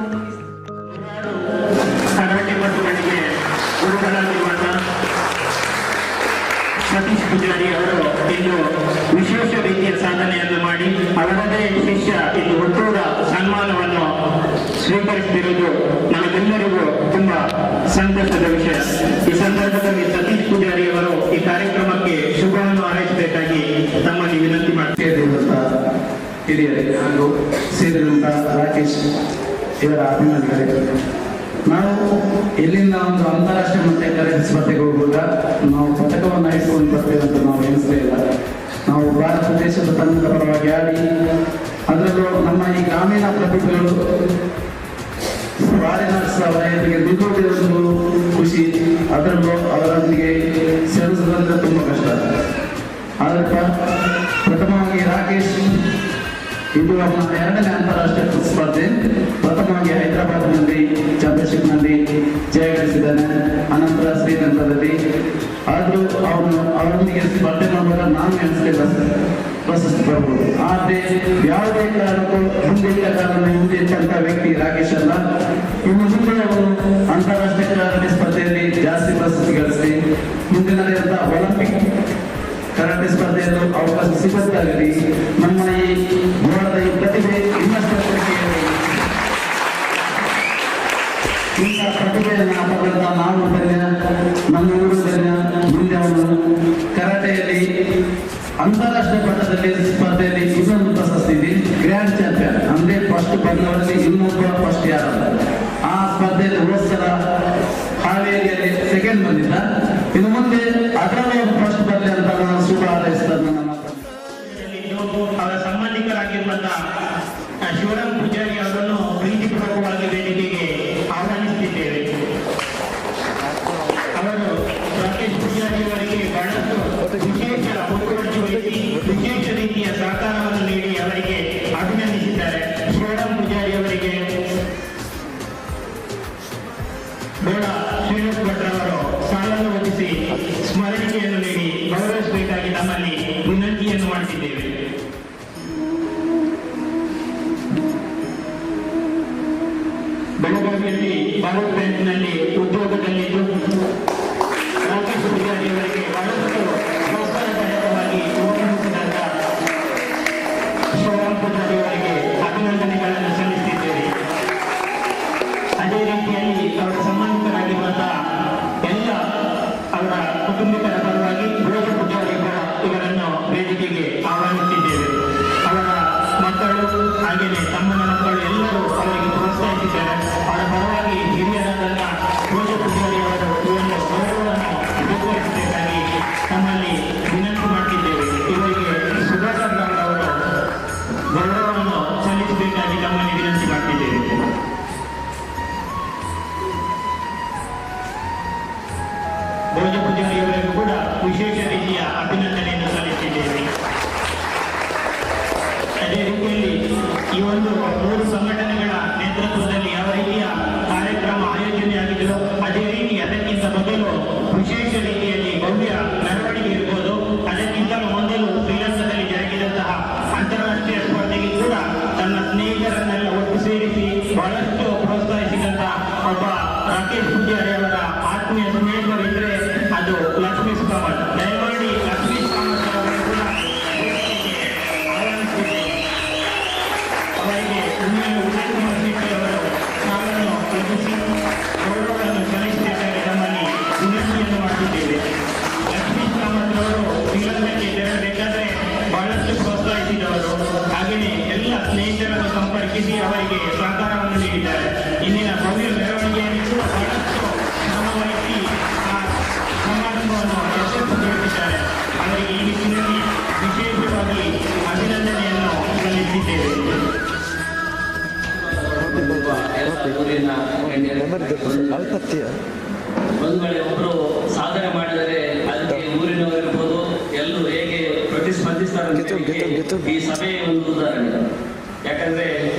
ಕರಾಟೆ ಪಟುಗಳಿಗೆ ಗುರುಗಳಾಗಿರುವಂತಹ ಸತೀಶ್ ಪೂಜಾರಿ ಅವರು ಇಂದು ವಿಶೇಷ ರೀತಿಯ ಸಾಧನೆಯನ್ನು ಮಾಡಿ ಅವರದೇ ಶಿಷ್ಯ ಇಂದು ಹುಟ್ಟುಹಬ್ಬ ಸನ್ಮಾನವನ್ನು ಸ್ವೀಕರಿಸುತ್ತಿರುವುದು ನಮಗೆಲ್ಲರಿಗೂ ತುಂಬಾ ಸಂತೋಷದ ವಿಷಯ. ಈ ಸಂದರ್ಭದಲ್ಲಿ ಸತೀಶ್ ಪೂಜಾರಿ ಅವರು ಈ ಕಾರ್ಯಕ್ರಮಕ್ಕೆ ಶುಭವನ್ನು ಹಾರೈಸಬೇಕಾಗಿ ತಮ್ಮಲ್ಲಿ ವಿನಂತಿ ಸೇರಿರುವಂತಹ ಹಿರಿಯರೇ ಹಾಗೂ ಸೇರಿರುವಂತಹ ರಾಕೇಶ್ ಇವರ ಅಭಿಮಾನಿಗಳೇ, ನಾವು ಇಲ್ಲಿಂದ ಒಂದು ಅಂತಾರಾಷ್ಟ್ರೀಯ ಮಟ್ಟಕ್ಕೆ ಕರಾಟೆ ಸ್ಪರ್ಧೆಗೆ ಹೋಗುವಾಗ ನಾವು ಪದಕವನ್ನು ಇಟ್ಕೊಂಡು ಬರ್ತೇವೆ ಅಂತ ನಾವು ಎಣಿಸಲೇ ಇಲ್ಲ. ನಾವು ಭಾರತ ದೇಶದ ತಂಡದ ಪರವಾಗಿ ಆಡಿ ಅದರಲ್ಲೂ ನಮ್ಮ ಈ ಗ್ರಾಮೀಣ ಪ್ರತಿಭೆಗಳು ಫಾರಿನರ್ಸ್ ಅವರ ಎದುರಿಗೆ ನಿಲ್ಲುವುದಿರುವುದು ಖುಷಿ. ಅದರಲ್ಲೂ ಅವರೊಂದಿಗೆ ಸೇರಿಸುವುದಂದ್ರೆ ತುಂಬ ಕಷ್ಟ. ಆದ್ರೆ ಪ್ರಥಮವಾಗಿ ರಾಕೇಶ್ ಇದು ಅವನ 2ನೇ ಅಂತಾರಾಷ್ಟ್ರೀಯ ಸ್ಪರ್ಧೆ. ಪ್ರಥಮವಾಗಿ ಹೈದರಾಬಾದ್ನಲ್ಲಿ ಚಾಂಪಿಯನ್ಶಿಪ್ನಲ್ಲಿ ಜಯಗಳಿಸಿದ್ದಾನೆ. ಅನಂತರ ಶ್ರೀಲಂಕಾದಲ್ಲಿ. ಆದರೂ ಅವರೊಂದಿಗೆ ಸ್ಪರ್ಧೆ ಮಾಡುವಾಗ ನಾನು ಎಣಿಸಲಿಲ್ಲ ಪ್ರಶಸ್ತಿ ಬರ್ಬೋದು. ಆದರೆ ಯಾವುದೇ ಕಾರಣಕ್ಕೂ ಹಿಂದಿದ್ದ ಕಾರಣ ಹಿಂದಿದ್ದಂಥ ವ್ಯಕ್ತಿ ರಾಕೇಶ್ ಅಲ್ಲ. ಇನ್ನು ಮುಂದೆ ಅವರು ಅಂತಾರಾಷ್ಟ್ರೀಯ ಕರಾಟೆ ಸ್ಪರ್ಧೆಯಲ್ಲಿ ಜಾಸ್ತಿ ಪ್ರಶಸ್ತಿ ಗಳಿಸಿ ಮುಂದೆ ನಡೆಯುವಂಥ ಒಲಿಂಪಿಕ್ ಕರಾಟೆ ಸ್ಪರ್ಧೆಯಲ್ಲೂ ಅವಕಾಶ ಸಿಗುತ್ತಾಗಲಿ. ನಮ್ಮ ಈ ಗೋಳದ ಈ ಪ್ರತಿಭೆ ಇನ್ನಷ್ಟು ಇಂಥ ಪ್ರತಿಭೆಯನ್ನು ಪಡೆದ ನಾವು ನಮ್ಮ ಊರು ಮುಂದೆ ಅವನು ಕರಾಟೆಯಲ್ಲಿ ಅಂತಾರಾಷ್ಟ್ರೀಯ ಮಟ್ಟದಲ್ಲಿ ಸ್ಪರ್ಧೆಯಲ್ಲಿ ಇನ್ನೊಂದು ಪ್ರಶಸ್ತಿ ಇದೆ, ಗ್ರ್ಯಾಂಡ್ ಚಾಂಪಿಯನ್. ಅಂದ್ರೆ ಫಸ್ಟ್ ಬಂದವರಲ್ಲಿ ಇನ್ನೊಬ್ಬ ಫಸ್ಟ್ ಯಾರಲ್ಲ. ಆ ಸ್ಪರ್ಧೆಯಲ್ಲಿ ಹೋದ್ಸಲ ಹಾವೇರಿಯಲ್ಲಿ ಸೆಕೆಂಡ್ ಬಂದಿದ್ದ. ಇನ್ನು ಮುಂದೆ ಅದರಲ್ಲಿ ಫಸ್ಟ್ ಬರಲಿ ಅಂತ ನಾನು ಶುಭ ಹಾರೈಸಿದ ನನ್ನ ಮಾತು. ಅವರ ಸಂಬಂಧಿಕರಾಗಿರುವಂತಹ ಶಿವರಾಮ್ ಪೂಜಾರಿ ಅವರನ್ನು ಪ್ರೀತಿಪೂರ್ವಕವಾಗಿ ವೇದಿಕೆಗೆ ಆಹ್ವಾನಿಸುತ್ತಿದ್ದೇವೆ. ಅವರು ರಾಕೇಶ್ ಪೂಜಾರಿ ಅವರಿಗೆ ಬಹಳಷ್ಟು ವಿಶೇಷ ಮುತುವರ್ಜಿ ವಹಿಸಿ ವಿಶೇಷ ರೀತಿಯ ಸಹಕಾರ ಮಾಡ್ತಿದ್ದೇವೆ. ಬೆಳಗಾವಿಯಲ್ಲಿ ಭಾರತ್ ಬ್ಯಾಂಕ್ನಲ್ಲಿ ಉದ್ಯೋಗದಲ್ಲಿದ್ದು ರಾಕೇಶ್ ಪೂಜಾರಿ ಅವರಿಗೆ ಬಹಳಷ್ಟು ಪ್ರೋತ್ಸಾಹದಾಯಕವಾಗಿ ಉಪಯೋಗಿಸಿದಾಗ ಶಿವರಾಮ್ ಪೂಜಾರಿ ಅವರಿಗೆ ಅಭಿನಂದನೆಗಳನ್ನು ಸಲ್ಲಿಸುತ್ತಿದ್ದೇವೆ. ಅದೇ ರೀತಿಯಲ್ಲಿ ಅವರ ಸಂಬಂಧಿಕರಾಗಿರುವಂತಹ ಎಲ್ಲ ಅವರ ಕುಟುಂಬಿಕರ ಪರವಾಗಿ ಭೋಜ ಪೂಜಾರಿ ಇವರನ್ನು ವೇದಿಕೆಗೆ ಆಹ್ವಾನಿಸಿದ್ದೇವೆ. ಅವರ ಮಕ್ಕಳು ಹಾಗೆಯೇ ತಮ್ಮನ ಮಕ್ಕಳು ಎಲ್ಲರೂ ಅವರಿಗೆ ಪ್ರೋತ್ಸಾಹಿಸಿದ್ದಾರೆ. ಅವರ ಪರವಾಗಿ ಹಿರಿಯರಾದ ಭೋಜ ಪೂಜಾರಿ ಅವರು ಇವರನ್ನು ಗೌರವವನ್ನು ಸ್ವೀಕರಿಸಬೇಕಾಗಿ ನಮ್ಮಲ್ಲಿ ವಿನಂತಿ ಮಾಡುತ್ತಿದ್ದೇವೆ. ಇವರಿಗೆ ಸುಧಾಕರ್ ರಾವ್ ಅವರು ಗೌರವವನ್ನು ಸಲ್ಲಿಸಬೇಕಾಗಿ ನಮ್ಮಲ್ಲಿ ವಿನಂತಿ ಮಾಡುತ್ತಿದ್ದೇವೆ. ಭೋಜ ಪೂಜಾರಿಯವರಿಗೂ ಕೂಡ ವಿಶೇಷ ರೀತಿಯ ಅಭಿನಂದನೆಯನ್ನು ಸಲ್ಲಿಸಿದ್ದೇವೆ. ಅದೇ ರೀತಿಯಲ್ಲಿ ಈ ಒಂದು 3 ಸಂಘಟನೆಗಳ ನೇತೃತ್ವದಲ್ಲಿ ಯಾವ ರೀತಿಯ ಕಾರ್ಯಕ್ರಮ ಆಯೋಜನೆಯಾಗಿದೆಯೋ ಅದೇ ರೀತಿ ಅದಕ್ಕಿಂತ ಮೊದಲು ವಿಶೇಷ ರೀತಿಯಲ್ಲಿ ಭವ್ಯ ಮೆರವಣಿಗೆ ಇರ್ಬೋದು. ಅದಕ್ಕಿಂತಲೂ ಮೊದಲು ಶ್ರೀಲಂಕಾದಲ್ಲಿ ಜರುಗಿದಂತಹ ಅಂತಾರಾಷ್ಟ್ರೀಯ ಸ್ಪರ್ಧೆಗೆ ಕೂಡ ತನ್ನ ಸ್ನೇಹಿತರನ್ನೆಲ್ಲ ಒಟ್ಟು ಸೇರಿಸಿ ಬಹಳಷ್ಟು ಪ್ರೋತ್ಸಾಹಿಸಿದಂತಹ ಒಬ್ಬ ರಾಕೇಶ್ ಪೂಜಾರಿ ಅವರ ಆತ್ಮೀಯ ಸ್ನೇಹಿತರಿದ್ರೆ ಅದು ಲಕ್ಷ್ಮೀ ಕಾಮತ್. ದಯಮಾಡಿ ಲಕ್ಷ್ಮೀ ಕಾಮತ್ ಅವರನ್ನು ಕೂಡ ಆಹ್ವಾನಿಸಿದ್ದೇವೆ. ಅವರಿಗೆ ಉದಯ್ ಕುಮಾರ್ ಶೆಟ್ಟಿ ಅವರು ಸಾಲನ್ನು ರಚಿಸಿ ಗೌರವವನ್ನು ಸಲ್ಲಿಸಬೇಕಾಗಿ ನಮ್ಮಲ್ಲಿ ವಿನಂತಿಯನ್ನು ಮಾಡುತ್ತಿದ್ದೇವೆ. ಲಕ್ಷ್ಮೀ ಕಾಮತ್ ಅವರು ಶ್ರೀಲಂಕಾಕ್ಕೆ ತೆರಳಬೇಕಾದ್ರೆ ಬಹಳಷ್ಟು ಪ್ರೋತ್ಸಾಹಿಸಿದವರು. ಹಾಗೆಯೇ ಎಲ್ಲ ಸ್ನೇಹಿತರನ್ನು ಸಂಪರ್ಕಿಸಿ ಅವರಿಗೆ ಸಹಕಾರವನ್ನು ನೀಡಿದ್ದಾರೆ. ಇಂದಿನ ಭವ್ಯ ಮೆರವಣಿಗೆಯಲ್ಲಿ ಕೂಡ ಬಹಳಷ್ಟು ಶ್ರಮವಹಿಸಿ ಆ ಸಮಾರಂಭವನ್ನು ಯಶಸ್ವಿಗೊಳಿಸಿದ್ದಾರೆ. ಅವರಿಗೆ ಈ ನಿಟ್ಟಿನಲ್ಲಿ ವಿಶೇಷವಾಗಿ ಅಭಿನಂದನೆಯನ್ನು ಸಲ್ಲಿಸಿದ್ದೇವೆ. ಒಂದು ವೇಳೆ ಒಬ್ಬರು ಸಾಧನೆ ಮಾಡಿದರೆ ಅದಕ್ಕೆ ಊರಿನವರಿರ್ಬೋದು ಎಲ್ಲರೂ ಹೇಗೆ ಪ್ರತಿಸ್ಪಂದಿಸ್ತಾರೆ ಅಂತ ಈ ಸಭೆಯ ಒಂದು ಉದಾಹರಣೆ. ಯಾಕಂದ್ರೆ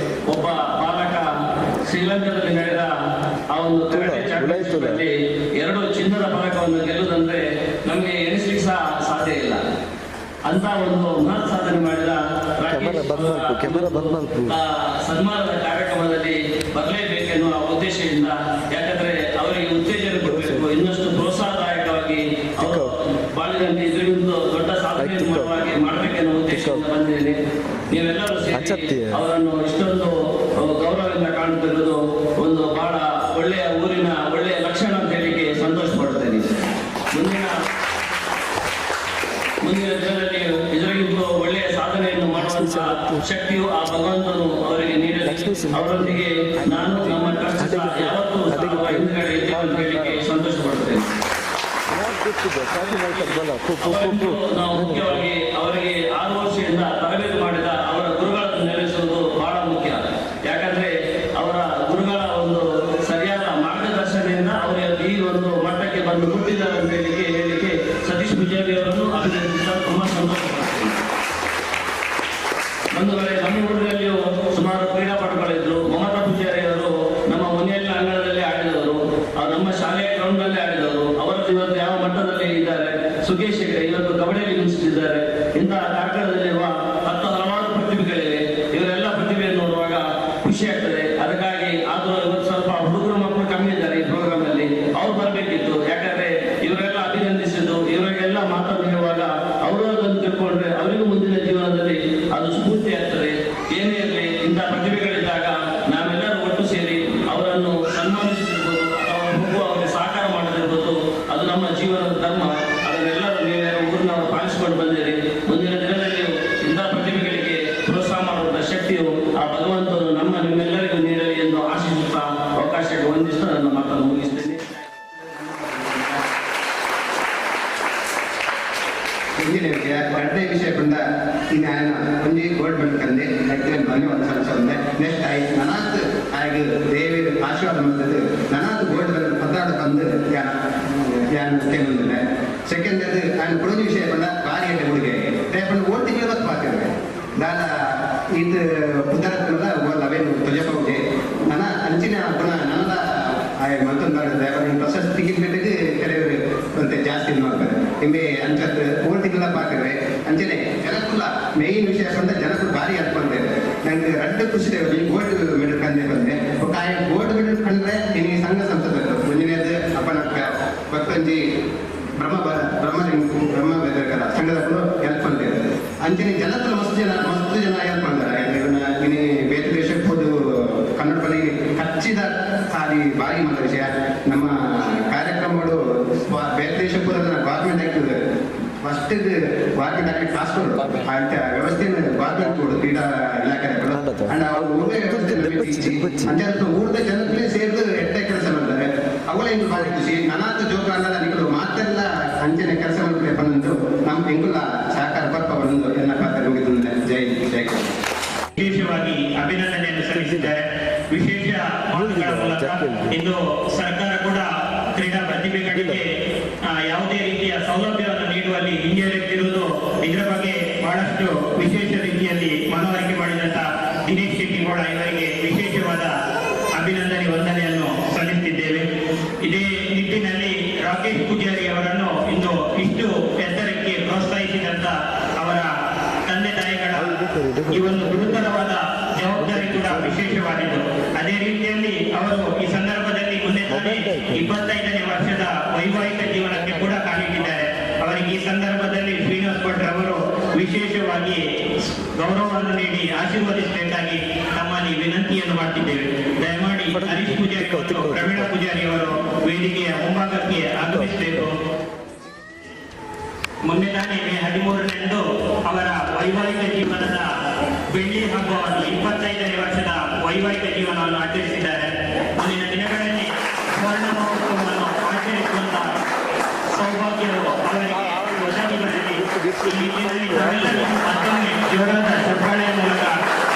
ಒಬ್ಬ ಬಾಲಕ ಶ್ರೀಲಂಕಾದಲ್ಲಿ ನಡೆದ ಆ ಒಂದು ಕರಾಟೆ ಚಾಂಪಿಯನ್ಶಿಪ್ನಲ್ಲಿ 2 ಚಿನ್ನದ ಪದಕವನ್ನು ಗೆಲ್ಲುವುದಂದ್ರೆ ನಮಗೆ ಎಣಿಸ್ಲಿಕ್ಕೆ ಸಹ ಸಾಧ್ಯ ಇಲ್ಲ. ಅಂತ ಒಂದು ಮಹತ್ ಸಾಧನೆ ಮಾಡಿದ ಸನ್ಮಾನದ ಕಾರ್ಯಕ್ರಮದಲ್ಲಿ ಬರಲೇಬೇಕೆನ್ನುವ ಉದ್ದೇಶದಿಂದ, ಯಾಕಂದ್ರೆ ಅವರಿಗೆ ಉತ್ತೇಜನ ಕೊಡಬೇಕು, ಇನ್ನಷ್ಟು ಪ್ರೋತ್ಸಾಹದಾಯಕವಾಗಿ ಅವರು ಬಾಳಿನಲ್ಲಿ ಇದರಿಂದ ದೊಡ್ಡ ಸಾಧನೆಯನ್ನು ಮಾಡುವಾಗೆ ಮಾಡಬೇಕೆನ್ನುವ ಉದ್ದೇಶದಿಂದ ಬಂದಿದ್ದೇನೆ. ನೀವೆಲ್ಲರೂ ಸೇರಿ ಅವರನ್ನು ಇಷ್ಟೊಂದು ಗೌರವದಿಂದ ಕಾಣುತ್ತಿರುವುದು ಒಂದು ಬಹಳ ಒಳ್ಳೆಯ ಊರಿನ ಒಳ್ಳೆಯ ಲಕ್ಷಣ ಅಂತ ಹೇಳಿಕ್ಕೆ ಸಂತೋಷ ಪಡುತ್ತೇನೆ. ಮುಂದಿನ ದಿನದಲ್ಲಿ ಇದರಿಗಿಂತ ಒಳ್ಳೆಯ ಸಾಧನೆಯನ್ನು ಮಾಡುವಂತಹ ಶಕ್ತಿಯು ಆ ಭಗವಂತನು ಅವರಿಗೆ ನೀಡಲಿ. ಅವರೊಂದಿಗೆ ನಾನು ನಮ್ಮ ಟ್ರಸ್ಟ್ ಯಾವತ್ತೂ ಹಿಂದುಗಡೆ ಇದ್ದೇವೆ ಅಂತ ಹೇಳಿಕ್ಕೆ ಸಂತೋಷ ಪಡುತ್ತೇನೆ. ನಾವು ಮುಖ್ಯವಾಗಿ ಅವರಿಗೆ 6 ವರ್ಷದಿಂದ ತರಬೇತಿ ಮಾಡಿದ ಅವರ ಗುರುಗಳನ್ನು ನೆಲೆಸುವುದು ಬಹಳ ಮುಖ್ಯ. ಯಾಕಂದ್ರೆ ಅವರ ಗುರುಗಳ ಒಂದು ಸರಿಯಾದ ಮಾರ್ಗದರ್ಶನದಿಂದ ಅವರು ಈ ಒಂದು ಮಟ್ಟಕ್ಕೆ ಬಂದು ಹುಟ್ಟಿದ್ದಾರೆ ಅಂತ ಹೇಳಿಕೆ ಸತೀಶ್ ಪೂಜಾರಿ ಅವರನ್ನು ಅಭಿನಂದಿಸಲು ತುಂಬಾ ಸಂತೋಷ ಪಡ್ತೀನಿ. ಒಂದು ವೇಳೆ ನಮ್ಮ ಊರಿನಲ್ಲಿಯೂ ಸುಮಾರು ಕ್ರೀಡಾಪಟುಗಳಿದ್ರು. ಮಮತಾ ಪೂಜಾರಿ ಅವರು ನಮ್ಮ ಮನೆಯಲ್ಲಿ ಅಂಗಳದಲ್ಲಿ ಆಡಿದವರು, ನಮ್ಮ ಶಾಲೆಯ ಗ್ರೌಂಡ್ ನಲ್ಲಿ ಆಡಿದವರು. ಅವರದ್ದು ಇವತ್ತು ಯಾವ ಮಟ್ಟದಲ್ಲಿ ಇದ್ದಾರೆ. ಸುಖೇಶ್ ಹೆಗಡೆ ಇವತ್ತು ಕಬಡ್ಡಿಯಲ್ಲಿ ಮಿಂಚಿದ್ದಾರೆ. ಇಂತಹ ಕಾರ್ಯಕ್ರಮದಲ್ಲಿರುವ 10 ಹಲವಾರು ಪ್ರತಿಭೆಗಳಿವೆ. ಇವರೆಲ್ಲ ಪ್ರತಿಭೆಯನ್ನು ನೋಡುವಾಗ ಖುಷಿ ಆಗ್ತದೆ. ಅದಕ್ಕಾಗಿ ಆದರೂ ಇವತ್ತು ಸ್ವಲ್ಪ ಹುಡುಗರು ಮಕ್ಕಳು ಕಮ್ಮಿ ಇದ್ದಾರೆ ಈ ಪ್ರೋಗ್ರಾಮ್ ಅಲ್ಲಿ. ಅವ್ರು ಬರಬೇಕಿತ್ತು. ಯಾಕಂದ್ರೆ ಇವರೆಲ್ಲ ಅಭಿನಂದಿಸಿದ್ದು, ಇವರಿಗೆಲ್ಲ ಮಾತನಾಡುವಾಗ ಅವರು ಅದನ್ನು ತಿಳ್ಕೊಂಡ್ರೆ ಅವರಿಗೂ ಮುಂದಿನ ಜೀವನದಲ್ಲಿ ಅದು ಸ್ಫೂರ್ತಿ ಆಗ್ತದೆ. ಏನೇ ಇರಲಿ, ಇಂತಹ ಪ್ರತಿಭೆಗಳಿದ್ದಾಗ ನಾವೆಲ್ಲರೂ ಒಟ್ಟು ಸೇರಿ ಅವರನ್ನು ಸನ್ಮಾನಿಸುತ್ತಿರ್ಬೋದು ಅಥವಾ ಅವರಿಗೆ ಸಹಕಾರ ಮಾಡೋದಿರ್ಬೋದು, ಅದು ನಮ್ಮ ಜೀವನದ ಧರ್ಮ. ಅದನ್ನೆಲ್ಲರೂ ನೀವೆಲ್ಲರೂ ಊರಿನವರು ಪಾಲಿಸಿಕೊಂಡು ಬಂದಿರಿ. ಮುಂದಿನ ದಿನದಲ್ಲಿ ಇಂತಹ ಪ್ರತಿಭೆಗಳಿಗೆ ಪ್ರೋತ್ಸಾಹ ಮಾಡುವಂತಹ ಶಕ್ತಿಯು ಆ ಭಗವಂತನು ನಿಮ್ಮೆಲ್ಲರಿಗೂ ನೀಡಲಿ ಎಂದು ಆಶಿಸುತ್ತಾ ಅವಕಾಶಕ್ಕೆ ವಂದಿಸ್ತಾ ನನ್ನ ಮಾತನ್ನು ಮುಗಿಸ್ತೇನೆ. ಎರಡನೇ ವಿಷಯ ಬಂದ ಈ ನಾನು ಒಂಜಿ ಗೋಲ್ಡ್ ಮೆಡಲ್ ತಂದೆ ಅದಕ್ಕೆ ಧನ್ಯವಾದ ಸಲ್ಲಿಸೋದೆ. ನೆಕ್ಸ್ಟ್ ಆಯ್ತು ನನಾತ್ ಆಗಿ ದೇವಿ ಆಶೀರ್ವಾದ ಮಾಡ್ತದೆ. ನನಾತ್ ಗೋಲ್ಡ್ ಮೆಡಲ್ ಪತ್ತಾಡು ಬಂದು ಯಾನು ಕೇಳಿದ್ರೆ ಸೆಕೆಂಡ್ ಅದು ನಾನು ಕೊಡೋದು ವಿಷಯ ಬಂದ ಕಾರ್ಯಕ್ಕೆ ಹುಡುಗೆ ರೇಪನ್ನು ಓಟಿಗೆ ಇವತ್ತು ಪಾತಿದ್ದೆ ದಾದ ಇದು ಪುದರತ್ನದ ಲವೇನು ತೊಜಪೌಗೆ ನನ್ನ ಅಂಚಿನ ಪುನಃ ನನ್ನದ ಮತ್ತೊಂದು ಪ್ರಶಸ್ತಿ ತೆಗಿಬೇಕಿದ್ದು ಕೆಲವರು ಮತ್ತೆ ಜಾಸ್ತಿ ಮಾಡ್ತಾರೆ. ನಿಮಗೆ ಅಂಚತ್ತು ಓಟಿಗೆಲ್ಲ ಪಾಕಿದ್ರೆ ಅಂಚನೆ ಕೆಲಕ್ಕಲ್ಲ ಮೇನ್ ವಿಷಯ ಬಂದ ಜನಗಳು ಭಾರಿ ಹೆಲ್ಪ್ ಬಂದಿದೆ. ನಂಗೆ ರಡ್ಡು ಖುಷಿ ಇದೆ ಗೋಲ್ಡ್ ಮೆಡಲ್ ಕಂಡೆ ಬಂದೆ ಗೋಲ್ಡ್ ಮೆಡಲ್ ಕಂಡ್ರೆ ಇನ್ನು ಸಂಘ ಸಂಸದರು ಮುಂಜಿನೇದು ಅಪ್ಪನ ಭಕ್ತಂಜಿ ಬ್ರಹ್ಮ ಬೆದರ್ಕರ ಸಂಘದಗಳು ಹೆಲ್ಪ್ ಬಂದಿದೆ. ಅಂಚನೆ ಜನத்துல ಮಸ್ತ್ ಜನ ಹೆಲ್ಪ್ ಮಾಡ್ತಾರೆ. ಇನ್ನು ಬೇರೆ ದೇಶಕ್ಕೆ ಹೋದು ಕನ್ನಡ ಬಳಿ ಕಚ್ಚಿದ ಸಾರಿ ಭಾರಿ ಮಾತ್ರ ವಿಷಯ. ನಮ್ಮ ಕಾರ್ಯಕ್ರಮಗಳು ಬೇರೆ ದೇಶಕ್ಕೆ ಹೋದ್ರೆ ಗೌರ್ಮೆಂಟ್ ಆಗ್ತದೆ ಫಸ್ಟ್ ಗೌರ್ಮೆಂಟ್ ಆಗಲಿ ಕಾಸು ಕೊಡು ಅಂತ ವ್ಯವಸ್ಥೆಯನ್ನು ಗೌರ್ಮೆಂಟ್ ಕೊಡು ಕ್ರೀಡಾ ಇಲಾಖೆಗಳು ಅಂಡ್ ಅವ್ರು ಊರೇ ವ್ಯವಸ್ಥೆ ಅಂತ ಊರದ ಜನಕ್ಕೆ ಸೇರಿದು ಎಟ್ಟೆ ಕೆಲಸ ಮಾಡ್ತಾರೆ. ಅವಳ ಹಿಂಗೆ ಭಾರಿ ಖುಷಿ ನನಾತ ಜೋಗ ಅನ್ನದ ನಿಗಳು ಮಾತೆಲ್ಲ ಅಂಚನೆ ಕೆಲಸ ಮಾಡ್ತಾರೆ ಬಂದು ನಮ್ಮ ಹೆಂಗುಲ್ಲ ಸಹಕಾರ ಬರ್ಪ ಬಂದು ಎಲ್ಲ ಪಾತ್ರ ಮುಗಿದು ಜೈ ಜೈ. ವಿಶೇಷವಾಗಿ ಅಭಿನಂದನೆಯನ್ನು ಸಲ್ಲಿಸಿದ್ದಾರೆ. ವಿಶೇಷ ಮಾತುಗಳ ಮೂಲಕ ಇಂದು ಸರ್ಕಾರ ಕೂಡ ಕ್ರೀಡಾ ಪ್ರತಿಭೆಗಳಿಗೆ ಯಾವುದೇ ರೀತಿಯ ಸೌಲಭ್ಯವನ್ನು ನೀಡುವಲ್ಲಿ ಹಿಂಜರಿಯುತ್ತಿರುವುದು ಇದರ ಬಗ್ಗೆ ಬಹಳಷ್ಟು ವಿಶೇಷ ರೀತಿಯಲ್ಲಿ ಮನವರಿಕೆ ಮಾಡಿದಂತ ದಿನೇಶ್ ಶೆಟ್ಟಿಗೌಡ ಇವರಿಗೆ ವಿಶೇಷವಾದ ಅಭಿನಂದನೆ ವಂದನೆಯನ್ನು ಸಲ್ಲಿಸುತ್ತಿದ್ದೇವೆ. ಇದೇ ನಿಟ್ಟಿನಲ್ಲಿ ರಾಕೇಶ್ ಪೂಜಾರಿ ಅವರನ್ನು ಇಂದು ಇಷ್ಟು ಎತ್ತರಕ್ಕೆ ಪ್ರೋತ್ಸಾಹಿಸಿದಂತ ಅವರ ತಂದೆ ತಾಯಿಗಳ ಈ ಒಂದು ಗುರುತರವಾದ ಜವಾಬ್ದಾರಿ ಕೂಡ ವಿಶೇಷವಾದದ್ದು. ಅದೇ ರೀತಿಯಲ್ಲಿ ಅವರು ಈ ಸಂದರ್ಭದಲ್ಲಿ ಮುಂದೆ 25ನೇ ವರ್ಷದ ವೈವಾಹಿಕ ಜೀವನಕ್ಕೆ ಕೂಡ ಕಾಲಿಟ್ಟಿದ್ದಾರೆ. ಅವರಿಗೆ ಈ ಸಂದರ್ಭದಲ್ಲಿ ಶ್ರೀನಿವಾಸ್ ಭಟ್ ಅವರು ವಿಶೇಷವಾಗಿ ಗೌರವವನ್ನು ನೀಡಿ ಆಶೀರ್ವದಿಸಬೇಕಾಗಿ ತಮ್ಮಲ್ಲಿ ವಿನಂತಿಯನ್ನು ಮಾಡ್ತಿದ್ದೇವೆ. ದಯಮಾಡಿ ಹರೀಶ್ ಪೂಜಾರಿ ಮತ್ತು ಪ್ರವೀಣ ಪೂಜಾರಿ ಅವರು ವೇದಿಕೆಯ ಮುಂಭಾಗಕ್ಕೆ ಆಗಮಿಸಬೇಕು. ಮೊನ್ನೆ ತಾನೇ ಮೇ 13ರಂದು ಅವರ ವೈವಾಹಿಕ ಜೀವನದ ಬೆಳ್ಳಿ ಹಬ್ಬವನ್ನು 25ನೇ ವರ್ಷದ ವೈವಾಹಿಕ ಜೀವನವನ್ನು ಆಚರಿಸಿದ್ದಾರೆ. ಮುಂದಿನ ದಿನಗಳಲ್ಲಿ ಸ್ವರ್ಣ ಮಹೋತ್ಸವವನ್ನು ಆಚರಿಸುವಂತಹ ಸೌಭಾಗ್ಯವು ಅವರಿಗೆ ಒದಗಿ ಬರಲಿ. ಈ ನಿಟ್ಟಿನಲ್ಲಿ ನಾವೆಲ್ಲರೂ ಮತ್ತೊಮ್ಮೆ ಜೋರಾದ ಚಪ್ಪಾಳೆಯ ಮೂಲಕ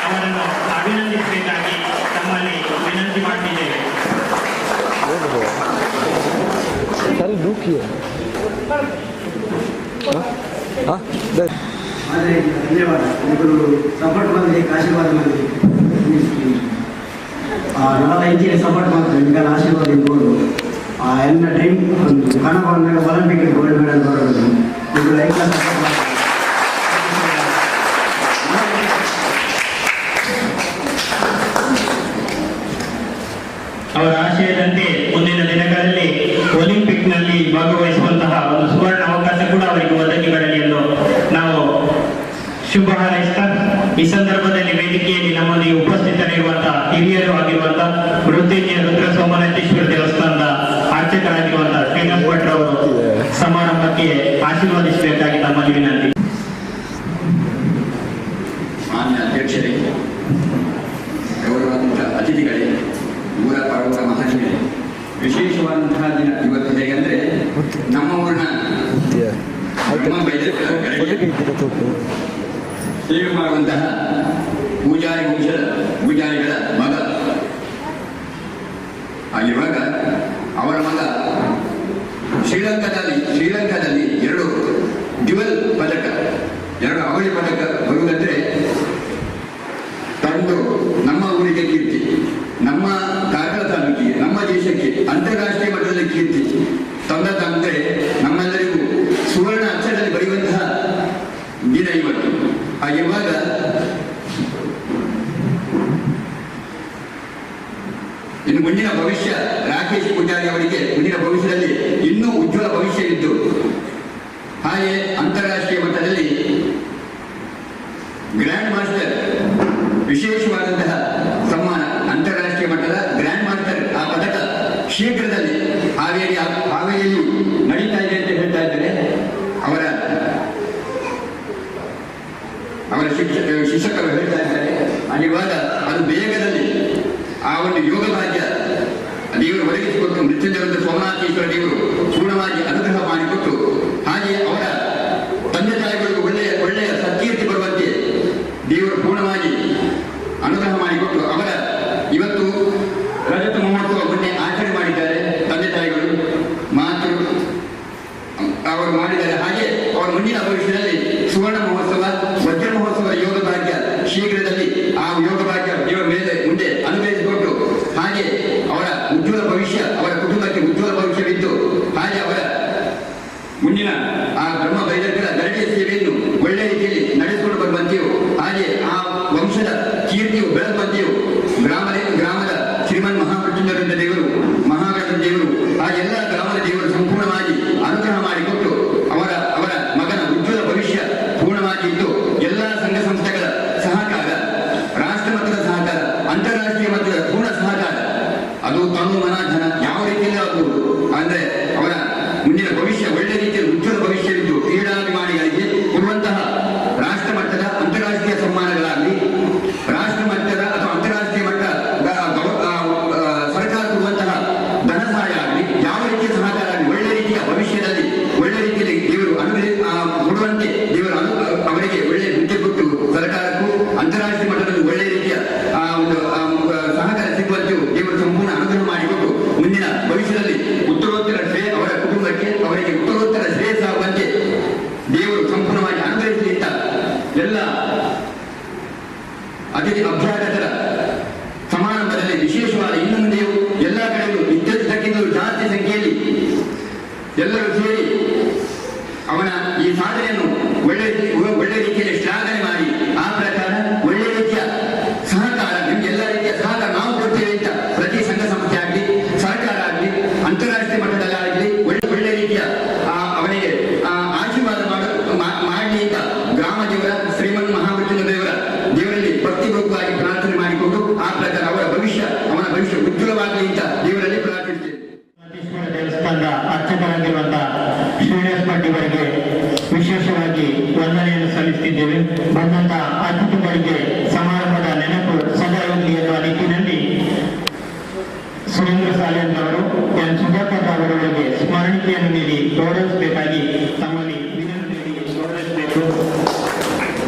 ಅವರನ್ನು ಅಭಿನಂದಿಸಬೇಕಾಗಿ ತಮ್ಮಲ್ಲಿ ವಿನಂತಿ ಮಾಡ್ತಿದ್ದೇವೆ. ಆದರೆ ಧನ್ಯವಾದ ಇವರು ಸಪೋರ್ಟ್ ಬಂದರೆ ಆಶೀರ್ವಾದ ಮಾಡಿ ನಾವೆಲ್ಲ ಇಂಚಿನ ಸಪೋರ್ಟ್ ಮಾಡ್ತೀವಿ. ನಿಮಗೆ ಆಶೀರ್ವಾದ ಇರ್ಬೋದು. ಎಲ್ಲ ಟೈಮ್ ಒಂದು ಕಣ ಬಂದಾಗ ಒಲಿಂಪಿಕ್ ಗೋಲ್ಡ್ ಮೆಡಲ್ ಬರೋದು ಇದು ಲೈಫ್ ಸಪೋರ್ಟ್ ಮಾಡ್ತಾರೆ. ಅವರ ಆಶಯದಂತೆ ಮುಂದಿನ ದಿನಗಳಲ್ಲಿ ಒಲಿಂಪಿಕ್ನಲ್ಲಿ ಭಾಗವಹಿಸುವಂತಹ ಒಂದು ಸುವರ್ಣ ಅವಕಾಶ ಕೂಡ ಅವರಿಗೆ ಒದಗಿ ಬರಲಿ ಎಂದು ನಾವು ಶುಭ ಹಾರೈಸ್ತಾ ಈ ಸಂದರ್ಭದಲ್ಲಿ ವೇದಿಕೆಯಲ್ಲಿ ನಮ್ಮೊಂದಿಗೆ ಉಪಸ್ಥಿತರಿರುವಂತಹ ಹಿರಿಯರು ಆಗಿರುವಂತಹ ಮೃತ್ಯುಂಜಯ ರುದ್ರ ಸೋಮನಾಥೇಶ್ವರ ದೇವಸ್ಥಾನದ ಅರ್ಚಕರಾಗಿರುವಂತಹ ಶ್ರೀನಿವಾಸ್ ಭಟ್ ಅವರು ಸಮಾರಂಭಕ್ಕೆ ಆಶೀರ್ವದಿಸಬೇಕಾಗಿ ತಮ್ಮಲ್ಲಿ ವಿನಂತಿ. ಮಾನ್ಯ ಅಧ್ಯಕ್ಷರೇ, ಗೌರವಾನ್ವಿತ ಅತಿಥಿಗಳೇ, ಊರ ಪರವೂರ ಮಹಾಜನರೇ, ವಿಶೇಷವಾದಂತಹ ದಿನ ಇವತ್ತು. ಹೇಗೆಂದ್ರೆ ನಮ್ಮ ಊರಿನ ಸೇವೆ ಮಾಡುವಂತಹ ಪೂಜಾರಿಗಳ ಮಗ ಆಗಿರುವಾಗ ಅವರ ಮಗ ಶ್ರೀಲಂಕಾದಲ್ಲಿ 2 ಡ್ಯುವೆಲ್ ಪದಕ 2 ಅವಳಿ ಪದಕ ಬರುವುದಂದ್ರೆ ತಂದು ನಮ್ಮ ಊರಿಗೆ ಕೀರ್ತಿ, ನಮ್ಮ ಕಾರ್ಕಳ ತಾಲೂಕಿಗೆ, ನಮ್ಮ ದೇಶಕ್ಕೆ ಅಂತಾರಾಷ್ಟ್ರೀಯ ಮಟ್ಟದಲ್ಲಿ ಕೀರ್ತಿ ತಂದರೆ ನಮ್ಮೆಲ್ಲರಿಗೂ ಸುವರ್ಣ ಅಕ್ಷರದಲ್ಲಿ ಬರೆಯುವಂತಹ ದಿನ ಇವತ್ತು. ಹಾಗಿರುವಾಗ ಇನ್ನು ಮುಂದಿನ ಭವಿಷ್ಯ ರಾಕೇಶ್ ಪೂಜಾರಿ ಅವರಿಗೆ ಮುಂದಿನ ಭವಿಷ್ಯದಲ್ಲಿ ಇನ್ನೂ ಉಜ್ವಲ ಭವಿಷ್ಯವಿದ್ದು, ಹಾಗೆ ಅಂತಾರಾಷ್ಟ್ರೀಯ ಮಟ್ಟದಲ್ಲಿ ಗ್ರ್ಯಾಂಡ್ ಮಾಸ್ಟರ್ ವಿಶೇಷವಾದಂತಹ ಸಮ್ಮಾನ, ಅಂತಾರಾಷ್ಟ್ರೀಯ ಮಟ್ಟದ ಗ್ರ್ಯಾಂಡ್ ಮಾಸ್ಟರ್ ಆ ಪದಕ ಶೀಘ್ರದಲ್ಲಿ ಹಾವೇರಿಯಲ್ಲಿ ನಡೀತಾ ಇದೆ ಅಂತ ಹೇಳ್ತಾ ಇದ್ದಾರೆ. ಅವರ ಶಿಕ್ಷಕರು ಹೇಳ್ತಾ ಇದ್ದಾರೆ. ಆಗಿರುವಾಗ ಅದು ಬೇಗದಲ್ಲಿ ಆ ಒಂದು ಯೋಗ ಭಾಗ್ಯ ದೇವರು ಒದಗಿಸಿಕೊಟ್ಟು ಮೃತ್ಯುಂಜಯ ಸೋಮನಾಥೇಶ್ವರ ದೇವರು ಪೂರ್ಣವಾಗಿ ಅನುಗ್ರಹ ಮಾಡಿಕೊಟ್ಟು, ಹಾಗೆ ಅವರ ತಂದೆ ತಾಯಿಗಳಿಗೂ ಒಳ್ಳೆಯ ಸತ್ಕೀರ್ತಿ ಬರುವಂತೆ ದೇವರು ಪೂರ್ಣವಾಗಿ ಅನುಗ್ರಹ ಮಾಡಿಕೊಟ್ಟು ಅವರ ಇವತ್ತು ರಜತ ಮಹೋತ್ಸವ ಮೊನ್ನೆ ಆಚರಣೆ ಮಾಡಿದ್ದಾರೆ. ತಂದೆ ತಾಯಿಗಳು ಮಾತು ಅವರು ಮಾಡಿದ್ದಾರೆ. ಹಾಗೆ ಅವರ ಮುಂದಿನ ಭವಿಷ್ಯದಲ್ಲಿ ಸುವರ್ಣ ಮಹೋತ್ಸವ, ವಜ್ರ ಮಹೋತ್ಸವ, ಯೋಗ ಭಾಗ್ಯ ಶೀಘ್ರದಲ್ಲಿ ಆ ಯೋಗ ಭಾಗ್ಯ ದೇವರ ಮೇಲೆ ಮುಂದೆ ಅನುಗ್ರಹಿಸಿಕೊಟ್ಟು, ಹಾಗೆ ಅವರ ಉಜ್ವಲ ಭವಿಷ್ಯ, ಅವರ ಕುಟುಂಬಕ್ಕೆ ಉಜ್ವಲ ಭವಿಷ್ಯವಿದ್ದು, ಹಾಗೆ ಅವರ ಬೆಳಗುವಂತೆಯೂ ಹಾಗೆ ಆ ವಂಶದ ಕೀರ್ತಿಯು ಬೆಳಗುವಂತೆಯೂ ಗ್ರಾಮದ ಶ್ರೀಮನ್ ಮಹಾಮೃತ್ಯುಂಜಯ ದೇವರು, ಮಹಾಗಣಪತಿ ದೇವರು, ಆ ಎಲ್ಲ ಗ್ರಾಮದ ದೇವರು ಸಂಪೂರ್ಣವಾಗಿ ಅನುಗ್ರಹ ಮಾಡಿಕೊಟ್ಟು ಅವರ ಮಗನ ಉಜ್ವಲ ಭವಿಷ್ಯ ಪೂರ್ಣವಾಗಿ ಇದ್ದು ಎಲ್ಲ ಸಂಘ ಸಂಸ್ಥೆಗಳ ಸಹಕಾರ, ರಾಷ್ಟ್ರ ಮಟ್ಟದ ಸಹಕಾರ, ಅಂತಾರಾಷ್ಟ್ರೀಯ ಮಟ್ಟದ ಪೂರ್ಣ ಸಹಕಾರ, ಅದು ತನು ಮನ ಧನ ಯಾವ ರೀತಿಯಲ್ಲಿ ಆಗಬಹುದು ಅಂದ್ರೆ ಅವರ ಮುಂದಿನ ಭವಿಷ್ಯ ಒಳ್ಳೆ ರೀತಿಯಲ್ಲಿ ಉಜ್ವಲ ಭವಿಷ್ಯವಿದ್ದು ಕ್ರೀಡಾಭಿಮಾನಿಗಳಿಗೆ ಕೊಡುವಂತಹ ರಾಷ್ಟ್ರ ಮಟ್ಟದ ಅಂತಾರಾಷ್ಟ್ರೀಯ ಸನ್ಮಾನಗಳಾಗಲಿ, ರಾಷ್ಟ್ರ ಮಟ್ಟದ ಅಥವಾ ಅಂತಾರಾಷ್ಟ್ರೀಯ ಮಟ್ಟ ಸರ್ಕಾರ ಕೊಡುವಂತಹ ಧನ ಸಹಾಯ ಆಗಲಿ, ಯಾವ ರೀತಿಯ ಸಹಕಾರ ಆಗಲಿ, ಒಳ್ಳೆ ರೀತಿಯ ಭವಿಷ್ಯದಲ್ಲಿ ಒಳ್ಳೆ ರೀತಿಯಲ್ಲಿ ದೇವರು ಕೊಡುವಂತೆ ದೇವರು ಅವರಿಗೆ ಒಳ್ಳೆ ಹುದ್ದೆ ಕೊಟ್ಟು ಸರ್ಕಾರಕ್ಕೂ ಅಂತಾರಾಷ್ಟ್ರೀಯ ಮಟ್ಟದಲ್ಲಿ ಒಳ್ಳೆ ರೀತಿಯ ಒಂದು ಸಹಕಾರ ಸಿಗುವಂತೆಯೂ ದೇವರು ಸಂಪೂರ್ಣ ಅನುಗ್ರಹ ಮಾಡಿಕೊಟ್ಟು ಮುಂದಿನ ಭವಿಷ್ಯದಲ್ಲಿ ಉತ್ತರೋತ್ತರ ಶ್ರೇಯ ಅವರ ಕುಟುಂಬಕ್ಕೆ ಅವರಿಗೆ ಉತ್ತರೋತ್ತರ ಶ್ರೇಯಸ್ಸಾಗುವಂತೆ ದೇವರು ಸಂಪೂರ್ಣವಾಗಿ ಅನುಗ್ರಹಿಸಲಿ ಅಂತ ಎಲ್ಲ ಅತಿಥಿ ಅಭ್ಯಾಗತರ ಸಮಾರಂಭದಲ್ಲಿ ವಿಶೇಷವಾದ ಇನ್ನು ಮುಂದೆಯೂ ಎಲ್ಲ ಕಡೆಯೂ ಇದ್ದಕ್ಕಿಂತಲೂ ಜಾಸ್ತಿ ಸಂಖ್ಯೆಯಲ್ಲಿ ಎಲ್ಲರೂ ಸೇರಿ ಅವನ ಈ ಸಾಧನೆಯನ್ನು ಒಳ್ಳೆ ರೀತಿಯಲ್ಲಿ ಶ್ಲಾಘನೆ ಮಾಡಿ ಆ ಪ್ರಕಾರ ಒಳ್ಳೆ ರೀತಿಯ ಸಹಕಾರ, ನಿಮ್ಗೆ ಎಲ್ಲ ರೀತಿಯ ಸಹಕಾರ ನಾವು ಕೊಡ್ತೇವೆ ಅಂತ ಪ್ರತಿ ಸಂಘ ಸಂಸ್ಥೆ ಆಗಲಿ, ಸರ್ಕಾರ ಆಗಲಿ, ಅಂತಾರಾಷ್ಟ್ರೀಯ ಮಟ್ಟದಲ್ಲಿ ಆಗಲಿ ಒಳ್ಳೆ ರೀತಿಯ ಅವನಿಗೆ ಆಶೀರ್ವಾದ ಮಾಡಲಿ ಅಂತ ಗ್ರಾಮ ದೇವರ ಶ್ರೀಮನ್ ಮಹಾಮೃತ್ಯುಂಜಯ ದೇವರಲ್ಲಿ ಭಕ್ತಿಪೂರ್ವಕವಾಗಿ ಪ್ರಾರ್ಥನೆ ಮಾಡಿಕೊಂಡು ಆ ಪ್ರಕಾರ ಅವನ ಭವಿಷ್ಯ ಉಜ್ವಲವಾಗಲಿ ಅಂತ ದೇವರಲ್ಲಿ ಪ್ರಾರ್ಥಿಸುತ್ತೇವೆ. ದೇವಸ್ಥಾನದ ಅರ್ಚಕರಾಗಿರುವಂತಹ ಶ್ರೀನಿವಾಸ ಭಟ್ ಇವರಿಗೆ ವಿಶೇಷವಾಗಿ ವಂದನೆಯನ್ನು ಸಲ್ಲಿಸುತ್ತಿದ್ದೇವೆ. ಬಂದಂತಹ ಅತಿಥಿಗಳಿಗೆ ಸಮಾರಂಭದ ನೆನಪು ಸದಾ ಇರಲಿ ಎನ್ನುವ ನಿಟ್ಟಿನಲ್ಲಿ ಸುರೇಂದ್ರ ಸಾಲಿಯನ್ ಅವರು ಎನ್ ಸುಧಾಕರ್ ಅವರವರಿಗೆ ಸ್ಮರಣಿಕೆಯನ್ನು ನೀಡಿ ಗೌರವಿಸಬೇಕಾಗಿ ತಮ್ಮಲ್ಲಿ ವಿನಂತಿ ಗೌರವಿಸಬೇಕು.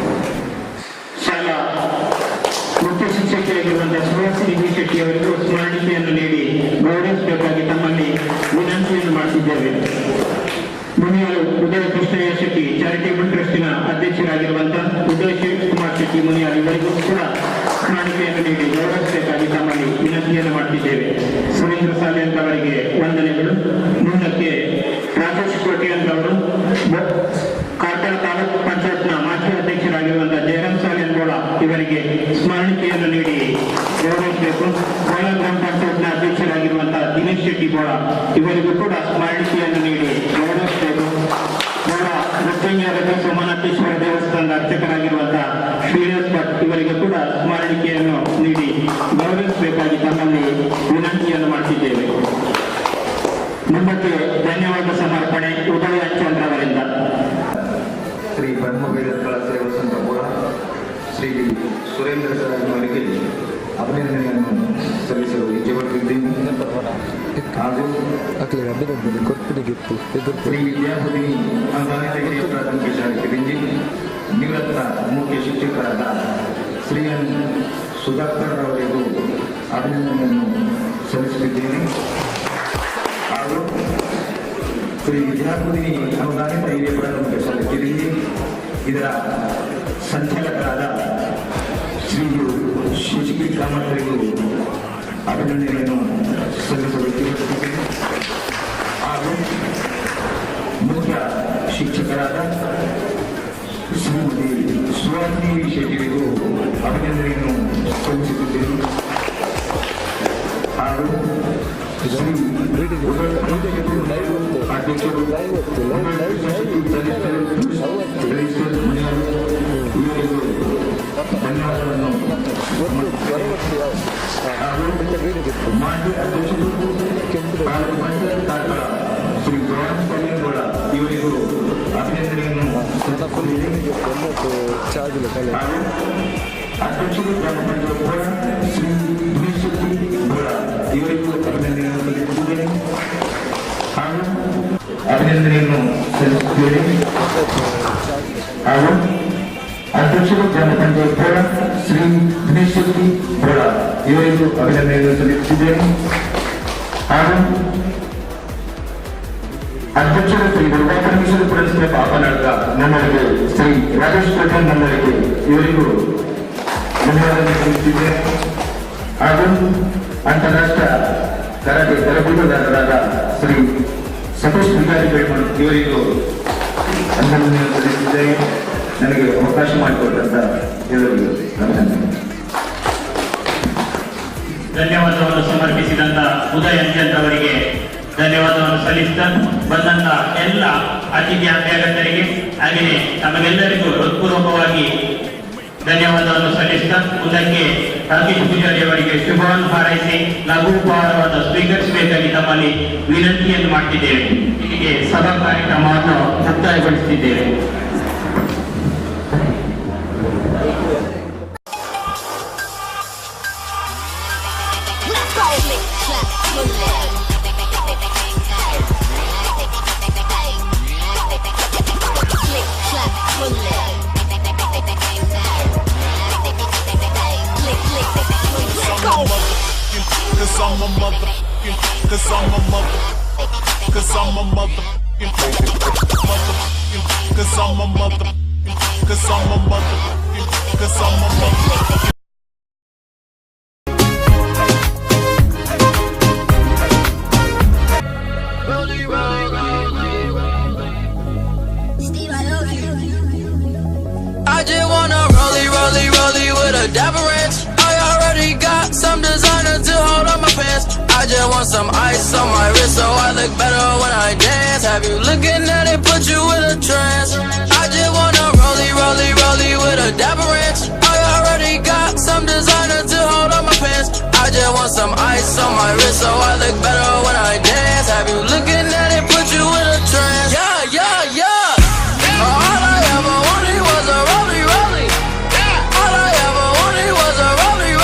ಶಾಲಾ ಮುಖ್ಯ ಶಿಕ್ಷಕಿಯಾಗಿರುವಂತಹ ಸುಹಾಸಿನಿ ಶೆಟ್ಟಿ ಅವರಿಗೂ ಸ್ಮರಣಿಕೆಯನ್ನು ನೀಡಿ ಗೌರವಿಸಬೇಕಾಗಿ ತಮ್ಮಲ್ಲಿ ವಿನಂತಿಯನ್ನು ಮಾಡುತ್ತಿದ್ದೇವೆ. ಮುನಿಯರು ಉದಯ ಕೃಷ್ಣಯ್ಯ ಶೆಟ್ಟಿ ಚಾರಿಟೇಬಲ್ ಟ್ರಸ್ಟಿನ ಅಧ್ಯಕ್ಷರಾಗಿರುವಂತಹ ಉದಯ ಶಿವಕುಮಾರ್ ಶೆಟ್ಟಿ ಮುನಿಯರು ಇವರಿಗೂ ಕೂಡ ಸ್ಮರಣಿಕೆಯನ್ನು ನೀಡಿ ಗೌರವಿಸಬೇಕಾಗಿ ತಮ್ಮಲ್ಲಿ ವಿನಂತಿಯನ್ನು ಮಾಡುತ್ತಿದ್ದೇವೆ. ಸುರೇಂದ್ರ ಸಾಲಿಯನ್ ಅವರಿಗೆ ವಂದನೆಗಳು. ಮುಂದಕ್ಕೆ ರಾಜೇಶ್ ಕೋಟಿಯನ್ ಅವರು ಕಾರ್ಕಳ ತಾಲೂಕು ಪಂಚಾಯತ್ನ ಮಾಜಿ ಅಧ್ಯಕ್ಷರಾಗಿರುವಂತಹ ಜಯರಾಮ್ ಸಾಲಿಯನ್ ಗೋಳ ಇವರಿಗೆ ಸ್ಮರಣಿಕೆಯನ್ನು ನೀಡಿ ಗೌರವಿಸಬೇಕು. ಗೋಳ ಗ್ರಾಮ ಪಂಚಾಯತ್ನ ಅಧ್ಯಕ್ಷರಾಗಿರುವಂತಹ ದಿನೇಶ್ ಶೆಟ್ಟಿ ಗೋಳ ಇವರಿಗೂ ಕೂಡ ಸ್ಮರಣಿಕೆಯನ್ನು ನೀಡಿ ಗೌರವಿಸಬೇಕು. ಗೋಳ ಮೃತ್ಯುಂಜಯ ಸೋಮನಾಥೇಶ್ವರ ದೇವಸ್ಥಾನದ ಅರ್ಚಕರಾಗಿರುವಂತಹ ಶ್ರೀನಿವಾಸ ಭಟ್ ಇವರಿಗೆ ಕೂಡ ಸ್ಮರಣಿಕೆಯನ್ನು ನೀಡಿ ಗೌರವಿಸಬೇಕಾಗಿ ತಮ್ಮಲ್ಲಿ ವಿನಂತಿಯನ್ನು ಮಾಡುತ್ತಿದ್ದೇವೆ. ಮುಂದಕ್ಕೆ ಧನ್ಯವಾದ ಸಮರ್ಪಣೆ ಉದಯ ಚಂದ್ರ ಅವರಿಂದ. ಶ್ರೀ ಬ್ರಹ್ಮವೇದಗಳ ಸೇವಾ ಸಂಘ ಕೂಡ ಶ್ರೀ ಸುರೇಂದ್ರ ಸರ್ ಅವರಿಗೆ ಅಭಿನಂದನೆಯನ್ನು ಸಲ್ಲಿಸಲು ಇಚ್ಛೆಪಟ್ಟಿದ್ದೇನೆ. ಹಾಗೂ ಶ್ರೀ ವಿದ್ಯಾಪತಿ ಅಂಗಾನಿಕ ಹಿರಿಯ ಪ್ರಾಥಮಿಕ ಶಾಲೆ ಕಿರಿಂಜಿ ನಿವೃತ್ತ ಮುಖ್ಯ ಶಿಕ್ಷಕರಾದ ಶ್ರೀ ಎನ್ ಸುಧಾಕರ್ ಅವರಿಗೂ ಅಭಿನಂದನೆಯನ್ನು ಸಲ್ಲಿಸುತ್ತಿದ್ದೇನೆ. ಹಾಗೂ ಶ್ರೀ ವಿದ್ಯಾಪತಿ ಅನುದಾನಿತ ಹಿರಿಯ ಪ್ರಾಥಮಿಕ ಶಾಲೆ ಕಿರಿಂಜಿ ಇದರ ಸಂಚಾಲಕರಾದ ಶ್ರೀ ಶಿಶಿಕಿ ಕಾಮತ್ರಿಗೂ ಅಭಿನಂದನೆಯನ್ನು ಸಲ್ಲಿಸಲು ಇಚ್ಛೆಪಟ್ಟಿದ್ದೇನೆ. ಹಾಗೂ ಮುಖ್ಯ ಶಿಕ್ಷಕರಾದ ಶ್ರೀಮತಿ ಸುಹಾಸಿನಿ ಶೆಟ್ಟಿಗೂ ಅಭಿನಂದನೆಯನ್ನು ಸಲ್ಲಿಸುತ್ತಿದ್ದೇನೆ. ಹಾಗೂ ಶ್ರೀ ಅಧ್ಯಕ್ಷರು ಇವರಿಗೂ ಧನ್ಯವಾದಗಳನ್ನು ಮಾಜಿ ಅಧ್ಯಕ್ಷರು ತಾಲೂಕು ಪಂಚಾಯತ್ ಕಾರ್ಕಳ ಶ್ರೀ ಜವಾನ್ ಸಾಲಿಯನ್ಗೌಡ ಇವರಿಗೂ ಅಭಿನಂದನೆಯನ್ನು ಹಾಗೂ ಅಧ್ಯಕ್ಷರು ಗ್ರಾಮ ಪಂಚಾಯತ್ ಗೋಳ ಶ್ರೀ ದಿನೇಶ್ ಶೆಟ್ಟಿ ಗೋಳ ಇವರಿಗೂ ಅಭಿನಂದನೆಯನ್ನು ಸಲ್ಲಿಸುತ್ತಿದ್ದೇನೆ. ಹಾಗೂ ಅಭಿನಂದನೆಯನ್ನು ಸಲ್ಲಿಸುತ್ತೇವೆ. ಹಾಗೂ ಅಧ್ಯಕ್ಷರು ಗ್ರಾಮ ಪಂಚಾಯತ್ ಗೋಳ ಶ್ರೀ ದಿನೇಶ್ ಶೆಟ್ಟಿ ಗೋಳ ಇವರಿಗೂ ಅಭಿನಂದನೆಯನ್ನು ಸಲ್ಲಿಸುತ್ತಿದ್ದೇನೆ. ಹಾಗೂ ಅಧ್ಯಕ್ಷರು ಶ್ರೀ ದುರ್ಗಾಪರಮೇಶ್ವರ ಪುರಸ್ಕೃತ ಪಾಪನಾಡಕ ನಮ್ಮವರಿಗೆ ಶ್ರೀ ರಾಜೇಶ್ ಕೋಟನ್ ನಮ್ಮವರಿಗೆ ಇವರಿಗೂ ಧನ್ಯವಾದ ಸಲ್ಲಿಸುತ್ತಿದ್ದೇನೆ. ಹಾಗೂ ಅಂತಾರಾಷ್ಟ್ರೀಯ ಕರಾಟೆ ತರಬೇತುದಾರರಾದ ಶ್ರೀ ಸತೀಶ್ ಬಿಜಾರಿ ಬೆಳ್ಮಣ್ ಇವರಿಗೂ ಅಭಿನಂದನೆಯನ್ನು ಸಲ್ಲಿಸಿದ್ದೇನೆ. ನನಗೆ ಅವಕಾಶ ಮಾಡಿಕೊಟ್ಟಂತ ಎಲ್ಲರಿಗೂ ಧನ್ಯವಾದ. ಧನ್ಯವಾದವನ್ನು ಸಮರ್ಪಿಸಿದಂತ ಉದಯ್ ಅಂಜನ್ ಅವರಿಗೆ ಧನ್ಯವಾದವನ್ನು ಸಲ್ಲಿಸಿದ ಬಂದಂತ ಎಲ್ಲ ಅತಿಥಿ ಅಭ್ಯರ್ಥರಿಗೆ ಹಾಗೆಯೇ ತಮಗೆಲ್ಲರಿಗೂ ಹೃತ್ಪೂರ್ವಕವಾಗಿ ಧನ್ಯವಾದವನ್ನು ಸಲ್ಲಿಸಿದ ಮುಂದಕ್ಕೆ ರಾಕೇಶ್ ಪೂಜಾರಿ ಅವರಿಗೆ ಶುಭವನ್ನು ಹಾರೈಸಿ ಲಘು ಉಪಹಾರವಾದ ಸ್ವೀಕರಿಸಬೇಕಾಗಿ ತಮ್ಮಲ್ಲಿ ವಿನಂತಿಯನ್ನು ಮಾಡ್ತಿದ್ದೇವೆ. ಇಲ್ಲಿಗೆ ಸಭಾ ಕಾರ್ಯಕ್ರಮವನ್ನು ಮುಕ್ತಾಯಗೊಳಿಸುತ್ತಿದ್ದೇವೆ. Cause I'm a motherfucking, cause I'm a motherfucking, cause I'm a motherfucking, cause I'm a motherfucking, cause I'm a motherfucking, cause I'm a motherfucking. I just wanna rollie with a dapper ranch. I already got some designer to hold on my pants. I just want some ice on my wrist so I look better when I dance. Have you looking at it, put you in a trance. I just wanna rollie with a dapper ranch. I already got some designer to hold on my pants. I just want some ice on my wrist so I look better when I dance. Have you looking at it, put you in a trance. Yeah. All I ever wanted was a rollie. All I ever wanted was a rollie.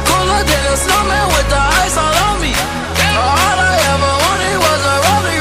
Cooler than a snowman with the ice all on me. All I ever wanted was a rollie.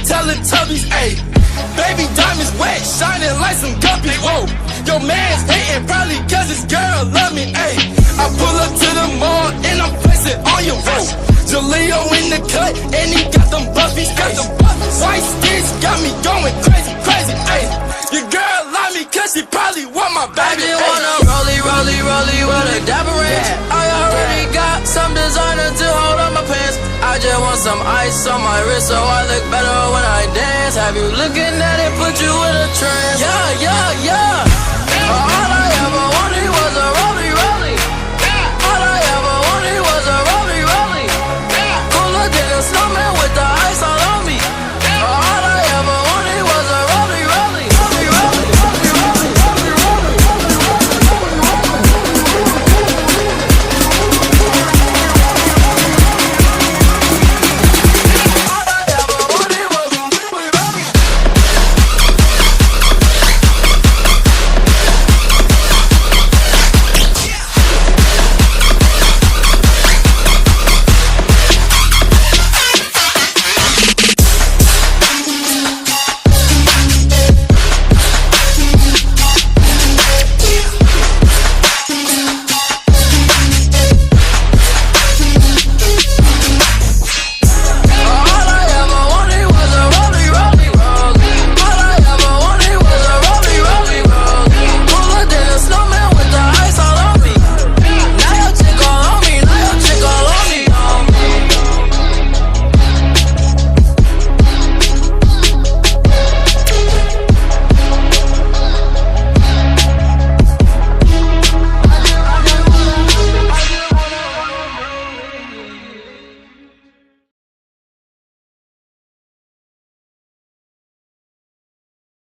Teletubbies, ayy. Baby diamonds wet, shining like some guppies, whoa. Your man's hating probably cause his girl love me, ayy. I pull up to the mall and I'm flexing on your road. Jaleo in the cut and he got them buffies, ayy. White sticks got me going crazy, ayy. Your girl love me cause she probably want my baby. I just wanna rollie with a dapper ranch. I already got some designer to hold on my pants. I just want some ice on my wrist so I look better when I dance. Have you looking at it, put you in a trance. Yeah. All I ever wanted was a rollie.